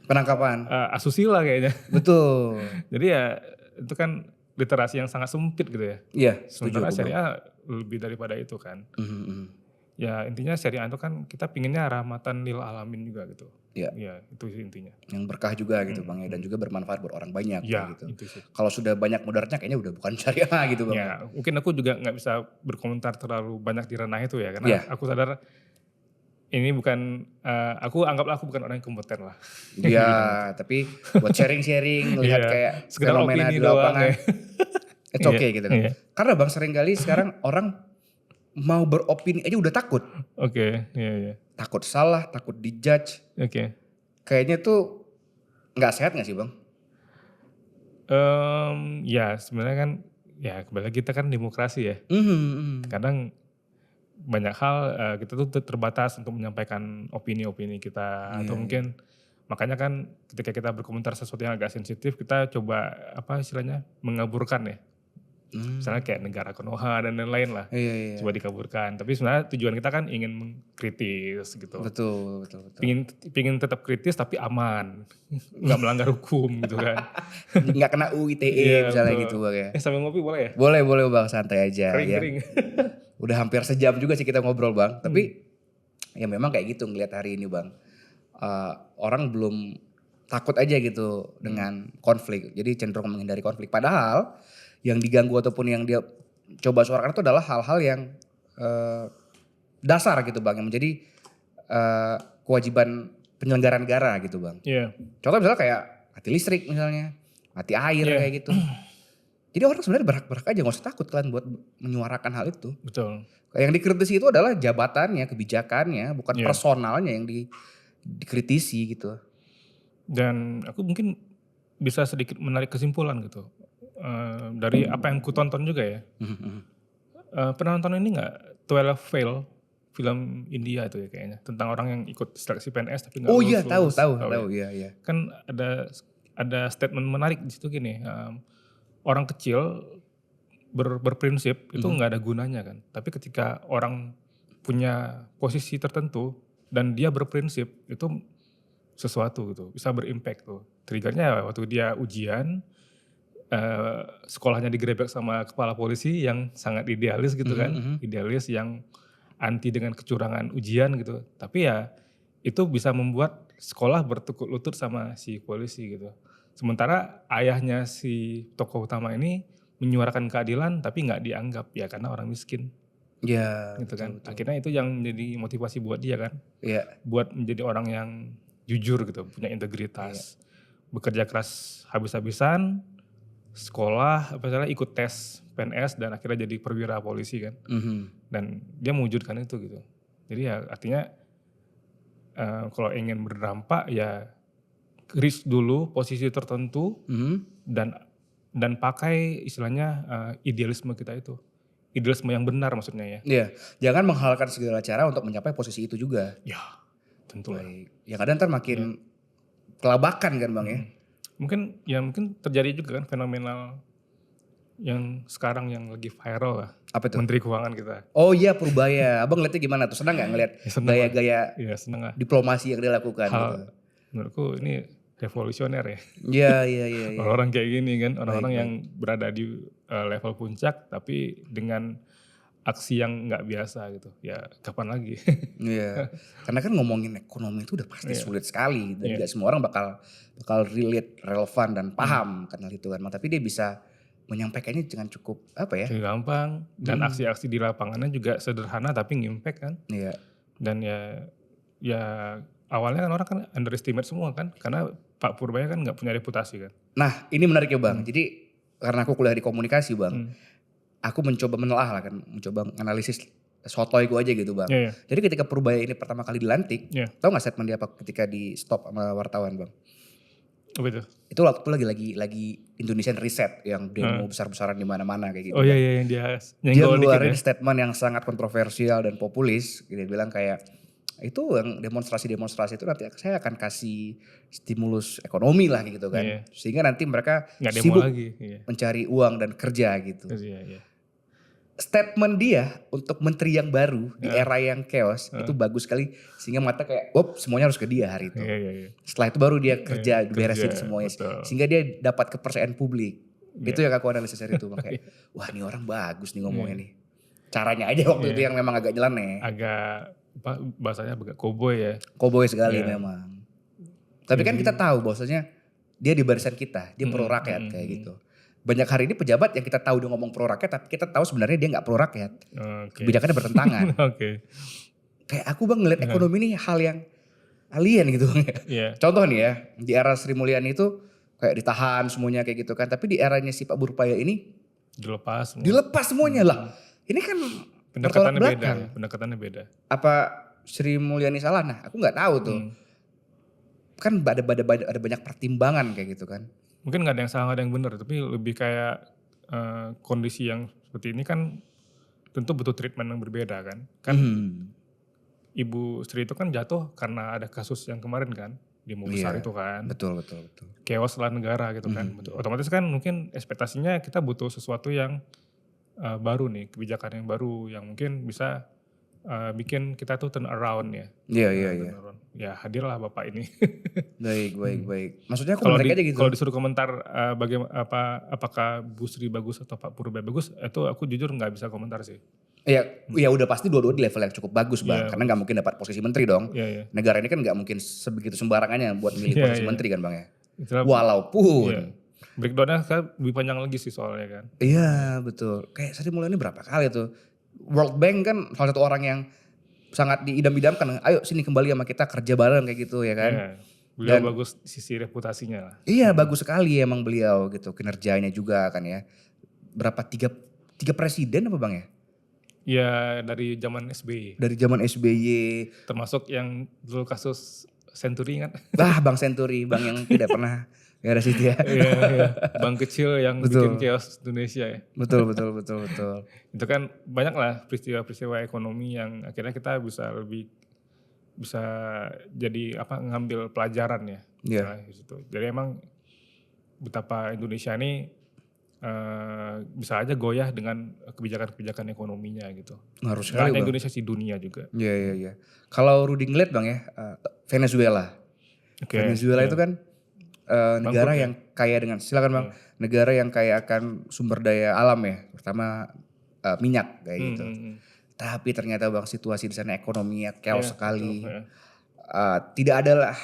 penangkapan. asusila kayaknya. Betul. Jadi ya itu kan literasi yang sangat sempit gitu ya. Iya, setuju Sementara aku Bang. syariah lebih daripada itu kan. Ya intinya syariah itu kan kita pinginnya rahmatan lil alamin juga gitu. Iya. Ya itu sih intinya. Yang berkah juga gitu Bang ya, dan juga bermanfaat buat orang banyak Ya gitu. itu sih. Kalau sudah banyak mudaratnya kayaknya udah bukan syariah gitu Bang. Ya mungkin aku juga nggak bisa berkomentar terlalu banyak di ranah itu ya. Karena Iya. aku sadar ini bukan, aku anggaplah aku bukan orang yang kompeten lah. Iya, tapi buat sharing-sharing, lihat Iya, kayak sekedar fenomena opini di doang lapangan. ya. It's okay gitu kan. Iya. Karena Bang seringkali sekarang orang mau beropini aja udah takut. Oke, iya. Takut salah, takut dijudge. Oke. Kayaknya tuh nggak sehat gak sih Bang? Ya sebenarnya kan ya kembali lagi kita kan demokrasi ya. Kadang banyak hal kita tuh terbatas untuk menyampaikan opini-opini kita atau mungkin makanya kan ketika kita berkomentar sesuatu yang agak sensitif kita coba istilahnya mengaburkan ya. Misalnya kayak negara Konoha dan lain-lain lah. Iya. Coba dikaburkan. Tapi sebenarnya tujuan kita kan ingin mengkritis gitu. Betul. Pingin tetap kritis tapi aman. Nggak melanggar hukum gitu kan. Nggak kena UU ITE Iya, misalnya betul. gitu Bang ya. Sambil ngopi boleh ya? Boleh Bang, santai aja. Kering-kering. Udah hampir sejam juga sih kita ngobrol Bang. Tapi ya memang kayak gitu ngelihat hari ini Bang. Orang belum takut aja gitu dengan konflik. Jadi cenderung menghindari konflik. Padahal yang diganggu ataupun yang dia coba suarakan itu adalah hal-hal yang dasar gitu Bang. Yang menjadi kewajiban penyelenggara negara gitu Bang. Iya. Contoh misalnya kayak mati listrik misalnya. Mati air kayak gitu. Jadi orang sebenarnya berhak-berhak aja, gak usah takut kalian buat menyuarakan hal itu. Betul. Yang dikritisi itu adalah jabatannya, kebijakannya, bukan personalnya yang dikritisi gitu. Dan aku mungkin bisa sedikit menarik kesimpulan gitu. Dari apa yang ku tonton juga ya. Pernah nonton ini gak? 12 Fail, film India itu ya kayaknya. Tentang orang yang ikut seleksi PNS tapi gak lulus. Oh iya tahu Ya. iya. Kan ada statement menarik di situ gini. Orang kecil berprinsip itu nggak ada gunanya kan. Tapi ketika orang punya posisi tertentu dan dia berprinsip itu sesuatu gitu, bisa berimpact tuh. Triggernya waktu dia ujian, sekolahnya digerebek sama kepala polisi yang sangat idealis gitu kan, idealis yang anti dengan kecurangan ujian gitu. Tapi ya itu bisa membuat sekolah bertekuk lutut sama si polisi gitu. Sementara ayahnya si tokoh utama ini menyuarakan keadilan tapi nggak dianggap ya karena orang miskin Iya, gitu kan. betul. Akhirnya itu yang menjadi motivasi buat dia kan, Iya, buat menjadi orang yang jujur gitu, punya integritas, bekerja keras habis-habisan, sekolah, apa misalnya ikut tes PNS dan akhirnya jadi perwira polisi kan. Dan dia mewujudkan itu gitu. Jadi ya artinya kalau ingin berdampak ya reach dulu posisi tertentu dan pakai istilahnya idealisme kita itu. Idealisme yang benar maksudnya ya. Iya, jangan menghalalkan segala cara untuk mencapai posisi itu juga. Ya tentu lah. Baik. Yang kadang ntar makin kelabakan kan Bang ya. Mungkin terjadi juga kan fenomenal yang sekarang yang lagi viral lah. Apa itu? Menteri Keuangan kita. Oh iya Purbaya, abang ngeliatnya gimana tuh? Senang gak ngeliat Ya, seneng lah. gaya-gaya Iya seneng lah. diplomasi yang dia lakukan Hal gitu? menurutku ini revolusioner ya. Iya. Orang-orang kayak gini kan, orang-orang Baik, yang berada di level puncak tapi dengan aksi yang nggak biasa gitu. Ya kapan lagi? Iya, karena kan ngomongin ekonomi itu udah pasti sulit sekali dan gak semua orang bakal relate, relevan dan paham karena itu kan. Tapi dia bisa menyampaikannya dengan cukup apa ya? Gampang dan aksi-aksi di lapangannya juga sederhana tapi ngimpact kan. Iya. Dan ya awalnya kan orang kan underestimate semua kan karena Pak Purbaya kan nggak punya reputasi kan. Nah ini menarik ya Bang. Jadi karena aku kuliah di komunikasi Bang, aku mencoba menelaah lah kan, mencoba analisis sotoy gue aja gitu Bang. Iya. Jadi ketika Purbaya ini pertama kali dilantik, Iya. tahu nggak statement dia apa ketika di stop sama wartawan Bang? Apa itu? Itu waktu lagi Indonesian Reset yang demo besar-besaran di mana-mana kayak gitu. Oh iya yang dia Dia nyenggol dikit ngeluarin ya. statement yang sangat kontroversial dan populis. Dia bilang kayak itu yang demonstrasi itu nanti saya akan kasih stimulus ekonomi lah gitu kan. Iya. Sehingga nanti mereka Nggak demo sibuk lagi. Iya. mencari uang dan kerja gitu. Iya. Statement dia untuk menteri yang baru di era yang chaos itu bagus sekali. Sehingga mata kayak, semuanya harus ke dia hari itu. Iya. Setelah itu baru dia kerja, beresin kerja, semuanya. betul. Sehingga dia dapat kepercayaan publik. Itu yang aku analisis dari itu. Kayak, wah ini orang bagus nih ngomongnya nih. Caranya aja waktu itu yang memang agak nyeleneh. Agak bahasanya agak cowboy ya. Cowboy sekali memang. Tapi kan kita tahu bahwasanya dia di barisan kita. Dia pro rakyat kayak gitu. Banyak hari ini pejabat yang kita tahu dia ngomong pro rakyat. Tapi kita tahu sebenarnya dia gak pro rakyat. Kebijakannya bertentangan. Kayak aku Bang ngeliat ekonomi ini hal yang alien gitu. Contoh nih ya. Di era Sri Mulyani itu kayak ditahan semuanya kayak gitu kan. Tapi di eranya si Pak Burupaya ini dilepas semuanya lah. Ini kan pendekatannya beda. Pendekatannya beda. Apa Sri Mulyani salah? Nah aku gak tahu tuh. Kan ada banyak pertimbangan kayak gitu kan. Mungkin gak ada yang salah, gak ada yang benar. Tapi lebih kayak kondisi yang seperti ini kan tentu butuh treatment yang berbeda kan. Kan Ibu Sri itu kan jatuh karena ada kasus yang kemarin kan. Demo besar itu kan. Betul. Chaos lah negara gitu kan. Otomatis kan mungkin ekspektasinya kita butuh sesuatu yang baru nih. Kebijakan yang baru yang mungkin bisa bikin kita tuh turn around ya. Iya. Ya hadirlah Bapak ini. Baik. Maksudnya aku menarik aja gitu. Kalau disuruh komentar apakah Bu Sri bagus atau Pak Purbaya bagus, itu aku jujur nggak bisa komentar sih. Ya udah pasti dua-dua di level yang cukup bagus Bang. Karena gak mungkin dapat posisi menteri dong. Negara ini kan gak mungkin sebegitu sembarangannya buat milih posisi menteri kan Bang ya. Walaupun. Breakdownnya lebih panjang lagi sih soalnya kan. Iya betul. Kayak Sri Mulyani berapa kali tuh. World Bank kan salah satu orang yang sangat diidam-idamkan. Ayo sini kembali sama kita kerja bareng kayak gitu ya kan. Beliau bagus sisi reputasinya lah. Iya bagus sekali emang beliau gitu. Kinerjanya juga kan ya. Berapa tiga presiden apa Bang ya? Ya dari zaman SBY. Dari zaman SBY. Termasuk yang dulu kasus Senturi kan. Bang Senturi, Bang yang tidak pernah beres itu ya. Iya. Bang kecil yang bikin chaos Indonesia ya. Betul. Itu kan banyak lah peristiwa-peristiwa ekonomi yang akhirnya kita bisa jadi ngambil pelajaran ya. Iya. Jadi emang betapa Indonesia ini bisa aja goyah dengan kebijakan-kebijakan ekonominya gitu. Ngaruh Nggak sekali hanya Bang. Indonesia sih, dunia juga. Iya. Kalau Rudy ngeliat Bang ya, Venezuela. Oke, Venezuela iya. itu kan negara Bangkrut ya? yang kaya dengan, silakan Bang, negara yang kaya akan sumber daya alam ya, terutama minyak kayak gitu. Tapi ternyata Bang situasi di sana ekonominya chaos Iya, sekali. betul, ya. Tidak ada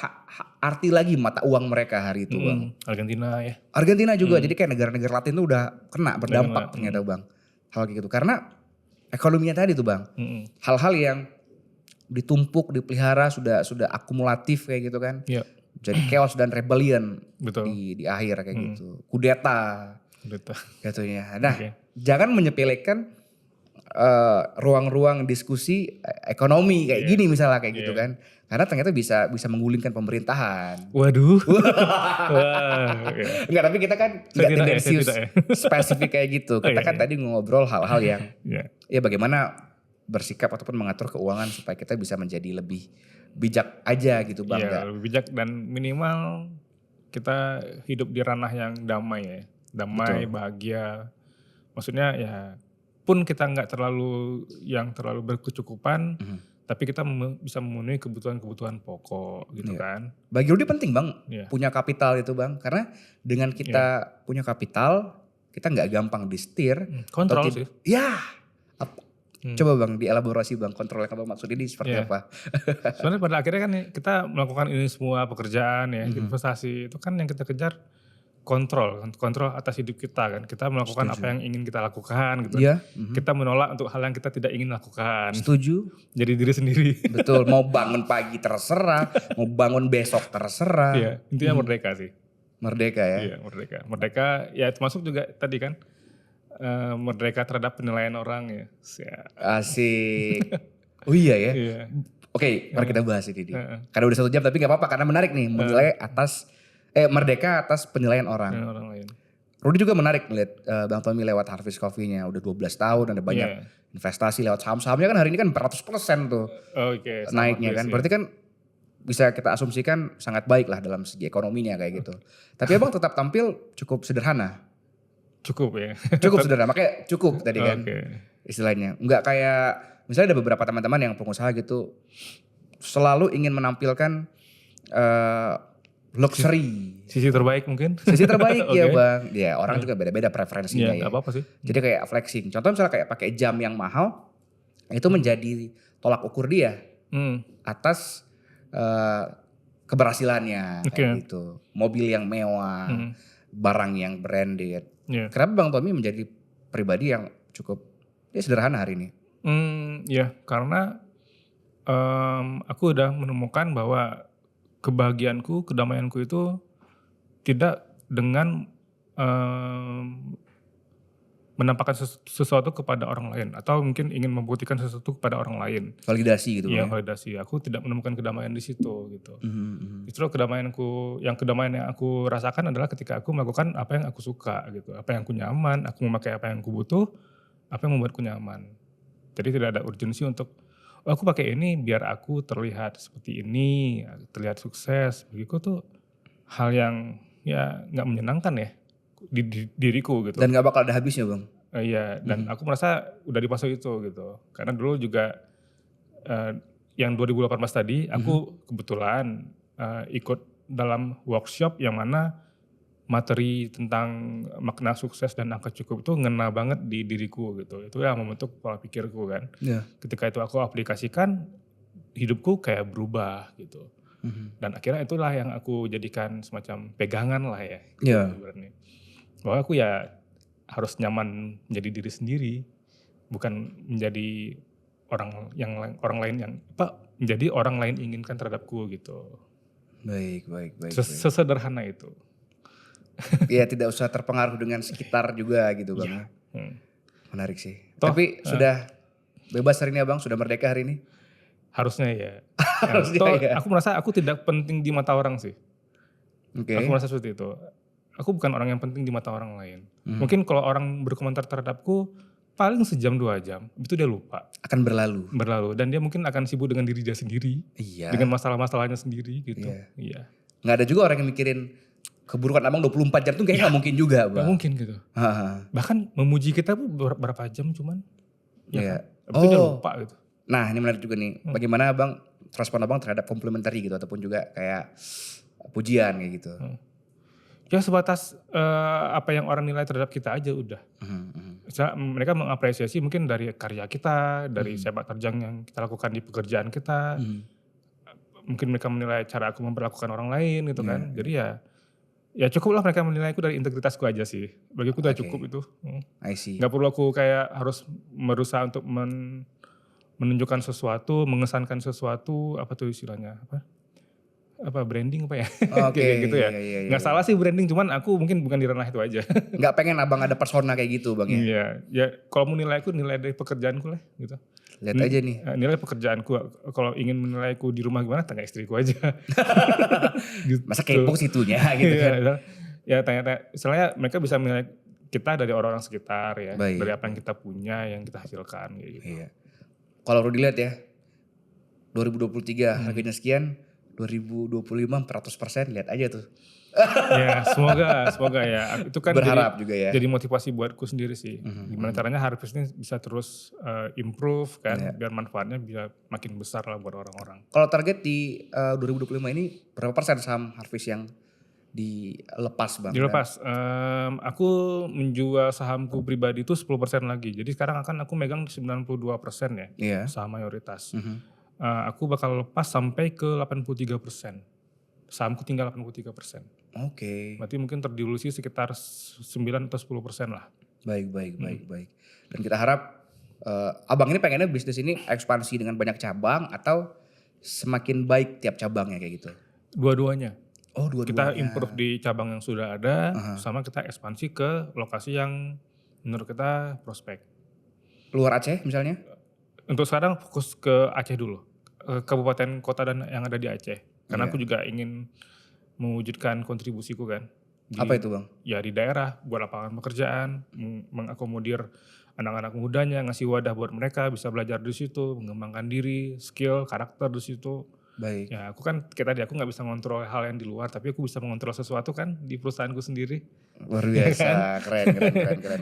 arti lagi mata uang mereka hari itu Bang. Argentina ya. Argentina juga, jadi kayak negara-negara Latin tuh udah kena berdampak kena, ternyata Bang. Hal kayak gitu. Karena ekonominya tadi tuh Bang. Hal-hal yang ditumpuk, dipelihara sudah akumulatif kayak gitu kan. Iya, Jadi chaos dan rebellion betul. di akhir kayak gitu. Kudeta Betul. jatuhnya. Nah, Oke. jangan menyepelekan ruang-ruang diskusi ekonomi kayak gini misalnya kayak gitu kan. Karena ternyata bisa menggulingkan pemerintahan. Waduh. Wah, ya. Enggak, tapi kita kan Saya nggak tidak ya, tendensius saya tidak spesifik kayak gitu. Kita kan tadi ngobrol hal-hal yang ya bagaimana bersikap ataupun mengatur keuangan supaya kita bisa menjadi lebih bijak aja gitu Bang. Iya, lebih bijak dan minimal kita hidup di ranah yang damai ya. Damai, bahagia. Maksudnya ya pun kita nggak terlalu berkecukupan, tapi kita bisa memenuhi kebutuhan-kebutuhan pokok gitu kan. Bagi Rudy penting Bang Iya. punya kapital itu Bang. Karena dengan kita punya kapital, kita nggak gampang disetir. Kontrol sih. Ya. Coba Bang dielaborasi Bang, kontrol yang Abang maksud ini seperti apa? Sebenarnya pada akhirnya kan kita melakukan ini semua pekerjaan ya, investasi itu kan yang kita kejar kontrol atas hidup kita kan. Kita melakukan apa yang ingin kita lakukan gitu. Iya. Kita menolak untuk hal yang kita tidak ingin lakukan. Setuju. Jadi diri sendiri. Betul, mau bangun pagi terserah, mau bangun besok terserah. Iya, intinya merdeka sih. Merdeka ya. Iya, merdeka. Merdeka ya termasuk juga tadi kan merdeka terhadap penilaian orang ya. Asik. Oh iya ya. Iya. Oke, mari kita bahas ini. Karena udah 1 jam tapi gak apa-apa karena menarik nih menilai atas merdeka atas penilaian orang. Orang lain. Rudy juga menarik melihat Bang Tommy lewat Harvest Coffee-nya udah 12 tahun, ada banyak investasi lewat saham-sahamnya kan hari ini kan 400% tuh Oke, naiknya kan. Berarti kan bisa kita asumsikan sangat baik lah dalam segi ekonominya kayak gitu. Tapi Abang tetap tampil cukup sederhana. Cukup ya. Cukup sederhana, makanya cukup tadi kan istilahnya. Enggak kayak misalnya ada beberapa teman-teman yang pengusaha gitu selalu ingin menampilkan luxury. Sisi terbaik mungkin. Sisi terbaik ya Bang. Ya orang juga beda-beda preferensinya ya. Gak apa-apa sih. Jadi kayak flexing. Contoh misalnya kayak pakai jam yang mahal itu menjadi tolak ukur dia atas keberhasilannya kayak gitu. Mobil yang mewah, barang yang branded. Kenapa Bang Tommy menjadi pribadi yang cukup sederhana hari ini? Ya karena aku udah menemukan bahwa kebahagiaanku, kedamaianku itu tidak dengan menampakkan sesuatu kepada orang lain atau mungkin ingin membuktikan sesuatu kepada orang lain. Validasi gitu Iya, Bang. validasi. Aku tidak menemukan kedamaian di situ gitu. Justru kedamaian yang aku rasakan adalah ketika aku melakukan apa yang aku suka gitu. Apa yang aku nyaman, aku memakai apa yang aku butuh, apa yang membuatku nyaman. Jadi tidak ada urgensi untuk aku pakai ini biar aku terlihat seperti ini, terlihat sukses. Bagiku tuh hal yang ya nggak menyenangkan ya di diriku gitu. Dan gak bakal ada habisnya Bang. Iya, dan aku merasa udah di fase itu gitu. Karena dulu juga yang 2018 tadi aku kebetulan ikut dalam workshop yang mana materi tentang makna sukses dan angka cukup itu ngena banget di diriku gitu. Itu yang membentuk pola pikirku kan. Ketika itu aku aplikasikan, hidupku kayak berubah gitu. Dan akhirnya itulah yang aku jadikan semacam pegangan lah ya. Bahwa aku ya harus nyaman menjadi diri sendiri, bukan menjadi orang lain yang menjadi orang lain inginkan terhadapku gitu. Baik. Sesederhana itu. Ya tidak usah terpengaruh dengan sekitar juga gitu Bang. Menarik sih. Tapi sudah bebas hari ini Abang, sudah merdeka hari ini? Harusnya ya. Ya. Aku merasa aku tidak penting di mata orang sih. Aku merasa seperti itu. Aku bukan orang yang penting di mata orang lain. Mungkin kalau orang berkomentar terhadapku paling sejam 2 jam, itu dia lupa. Akan berlalu. Dan dia mungkin akan sibuk dengan diri dia sendiri. Iya. Dengan masalah-masalahnya sendiri gitu. Iya. Nggak ada juga orang yang mikirin keburukan abang 24 jam tuh kayaknya gak mungkin juga bang. Gak mungkin gitu. Bahkan memuji kita pun berapa jam cuman. Iya. Kan? Abis itu dia lupa gitu. Nah ini menarik juga nih. Bagaimana abang, respon abang terhadap complimentary gitu. Ataupun juga kayak pujian kayak gitu. Ya sebatas apa yang orang nilai terhadap kita aja udah. Misalnya mereka mengapresiasi mungkin dari karya kita, dari sepak terjang yang kita lakukan di pekerjaan kita. Mungkin mereka menilai cara aku memperlakukan orang lain gitu kan. Jadi ya cukup lah mereka menilai aku dari integritasku aja sih. Bagi aku udah cukup itu. I see. Gak perlu aku kayak harus berusaha untuk menunjukkan sesuatu, mengesankan sesuatu, apa tuh istilahnya, apa branding apa ya, kayak gitu ya. Nggak salah sih branding, cuman aku mungkin bukan di ranah itu aja. Nggak pengen abang ada persona kayak gitu bang ya? Iya, ya kalau mau nilai aku nilai dari pekerjaanku lah gitu. Lihat aja nih. Nilai pekerjaanku, kalau ingin menilaiku di rumah gimana, tanya istriku aja. Gitu. Masa kepo situnya gitu kan. Ya tanya-tanya, misalnya mereka bisa menilai kita dari orang-orang sekitar ya. Baik. Dari apa yang kita punya, yang kita hasilkan kayak gitu. Iya. Kalau Rudy lihat ya, 2023 harganya sekian, 2025 400%, lihat aja tuh. Ya semoga ya. Itu kan berharap juga ya. Jadi motivasi buatku sendiri sih. Gimana caranya Harvest ini bisa terus improve kan, biar manfaatnya bisa makin besar lah buat orang-orang. Kalau target di 2025 ini berapa persen saham Harvest yang dilepas bang? Dilepas, aku menjual sahamku pribadi itu 10% lagi. Jadi sekarang akan aku megang 92% ya, saham mayoritas. Aku bakal lepas sampai ke 83%. Sahamku tinggal 83%. Oke. Berarti mungkin terdilusi sekitar 9 atau 10% lah. Baik. Dan kita harap abang ini pengennya bisnis ini ekspansi dengan banyak cabang atau semakin baik tiap cabangnya kayak gitu? Dua-duanya. Oh, dua-duanya. Kita improve di cabang yang sudah ada, sama kita ekspansi ke lokasi yang menurut kita prospek. Luar Aceh misalnya? Untuk sekarang fokus ke Aceh dulu, kabupaten kota dan yang ada di Aceh. Karena aku juga ingin mewujudkan kontribusiku kan. Apa itu bang? Ya di daerah, buat lapangan pekerjaan, mengakomodir anak-anak mudanya, ngasih wadah buat mereka bisa belajar di situ, mengembangkan diri, skill, karakter di situ. Baik. Ya aku kan kayak tadi aku nggak bisa ngontrol hal yang di luar, tapi aku bisa mengontrol sesuatu kan di perusahaanku sendiri. Luar biasa, keren.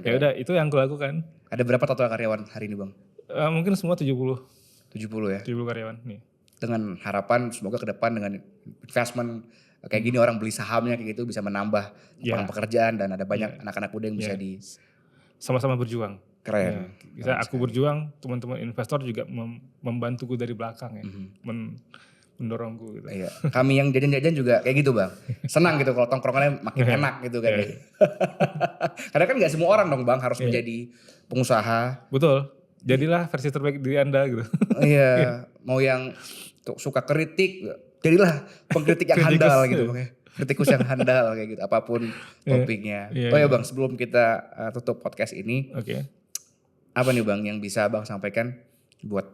Ya udah itu yang aku lakukan. Ada berapa total karyawan hari ini bang? Mungkin semua 70. 70 ya? 70 karyawan nih. Dengan harapan semoga ke depan dengan investment kayak gini orang beli sahamnya kayak gitu bisa menambah lapangan pekerjaan dan ada banyak anak-anak muda yang bisa di sama-sama berjuang. Keren. Bisa aku berjuang, teman-teman investor juga membantuku dari belakang ya, mendorongku gitu. Iya. Kami yang jajan-jajan juga kayak gitu bang. Senang gitu kalau tongkrongannya makin enak gitu kan. Karena kan nggak semua orang dong bang harus menjadi pengusaha. Betul. Jadilah versi terbaik diri Anda gitu. Iya. Mau yang suka kritik, jadilah pengkritik yang handal gitu bang. Kritikus yang handal kayak gitu, apapun topiknya. Oh ya bang, sebelum kita tutup podcast ini, apa nih bang yang bisa bang sampaikan buat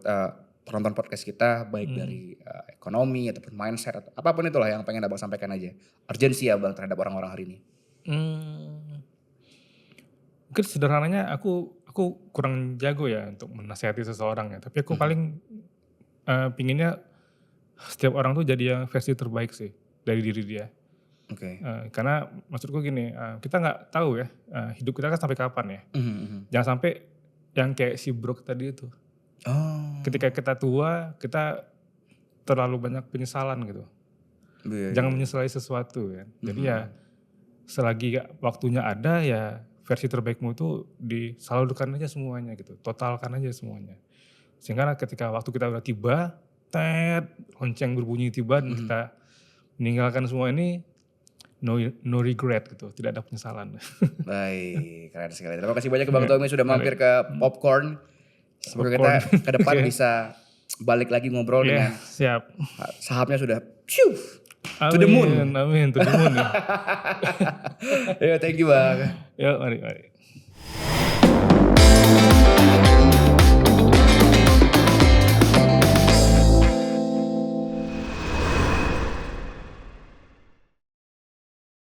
penonton podcast kita, baik dari ekonomi ataupun mindset atau apapun itulah yang pengen abang sampaikan aja. Urgensi ya bang terhadap orang-orang hari ini. Mungkin sederhananya aku kurang jago ya untuk menasihati seseorang ya, tapi aku paling pinginnya setiap orang tuh jadi yang versi terbaik sih dari diri dia. Karena maksudku gini, kita nggak tahu ya hidup kita kan sampai kapan ya. Jangan sampai yang kayak si Brooke tadi itu. Ketika kita tua, kita terlalu banyak penyesalan gitu. Jangan menyesali sesuatu kan. Jadi ya selagi waktunya ada ya versi terbaikmu itu disalurkan aja semuanya gitu. Totalkan aja semuanya. Sehingga ketika waktu kita udah tiba, lonceng berbunyi tiba dan kita meninggalkan semua ini, no regret gitu, tidak ada penyesalan. Baik, keren sekali. Terima kasih banyak Bang Tommy sudah mampir ke Popcorn. Semoga kita ke depan bisa balik lagi ngobrol dengan siap. Sahamnya sudah to the moon. Amin, to the moon. Ya, thank you Bang. Ya, mari.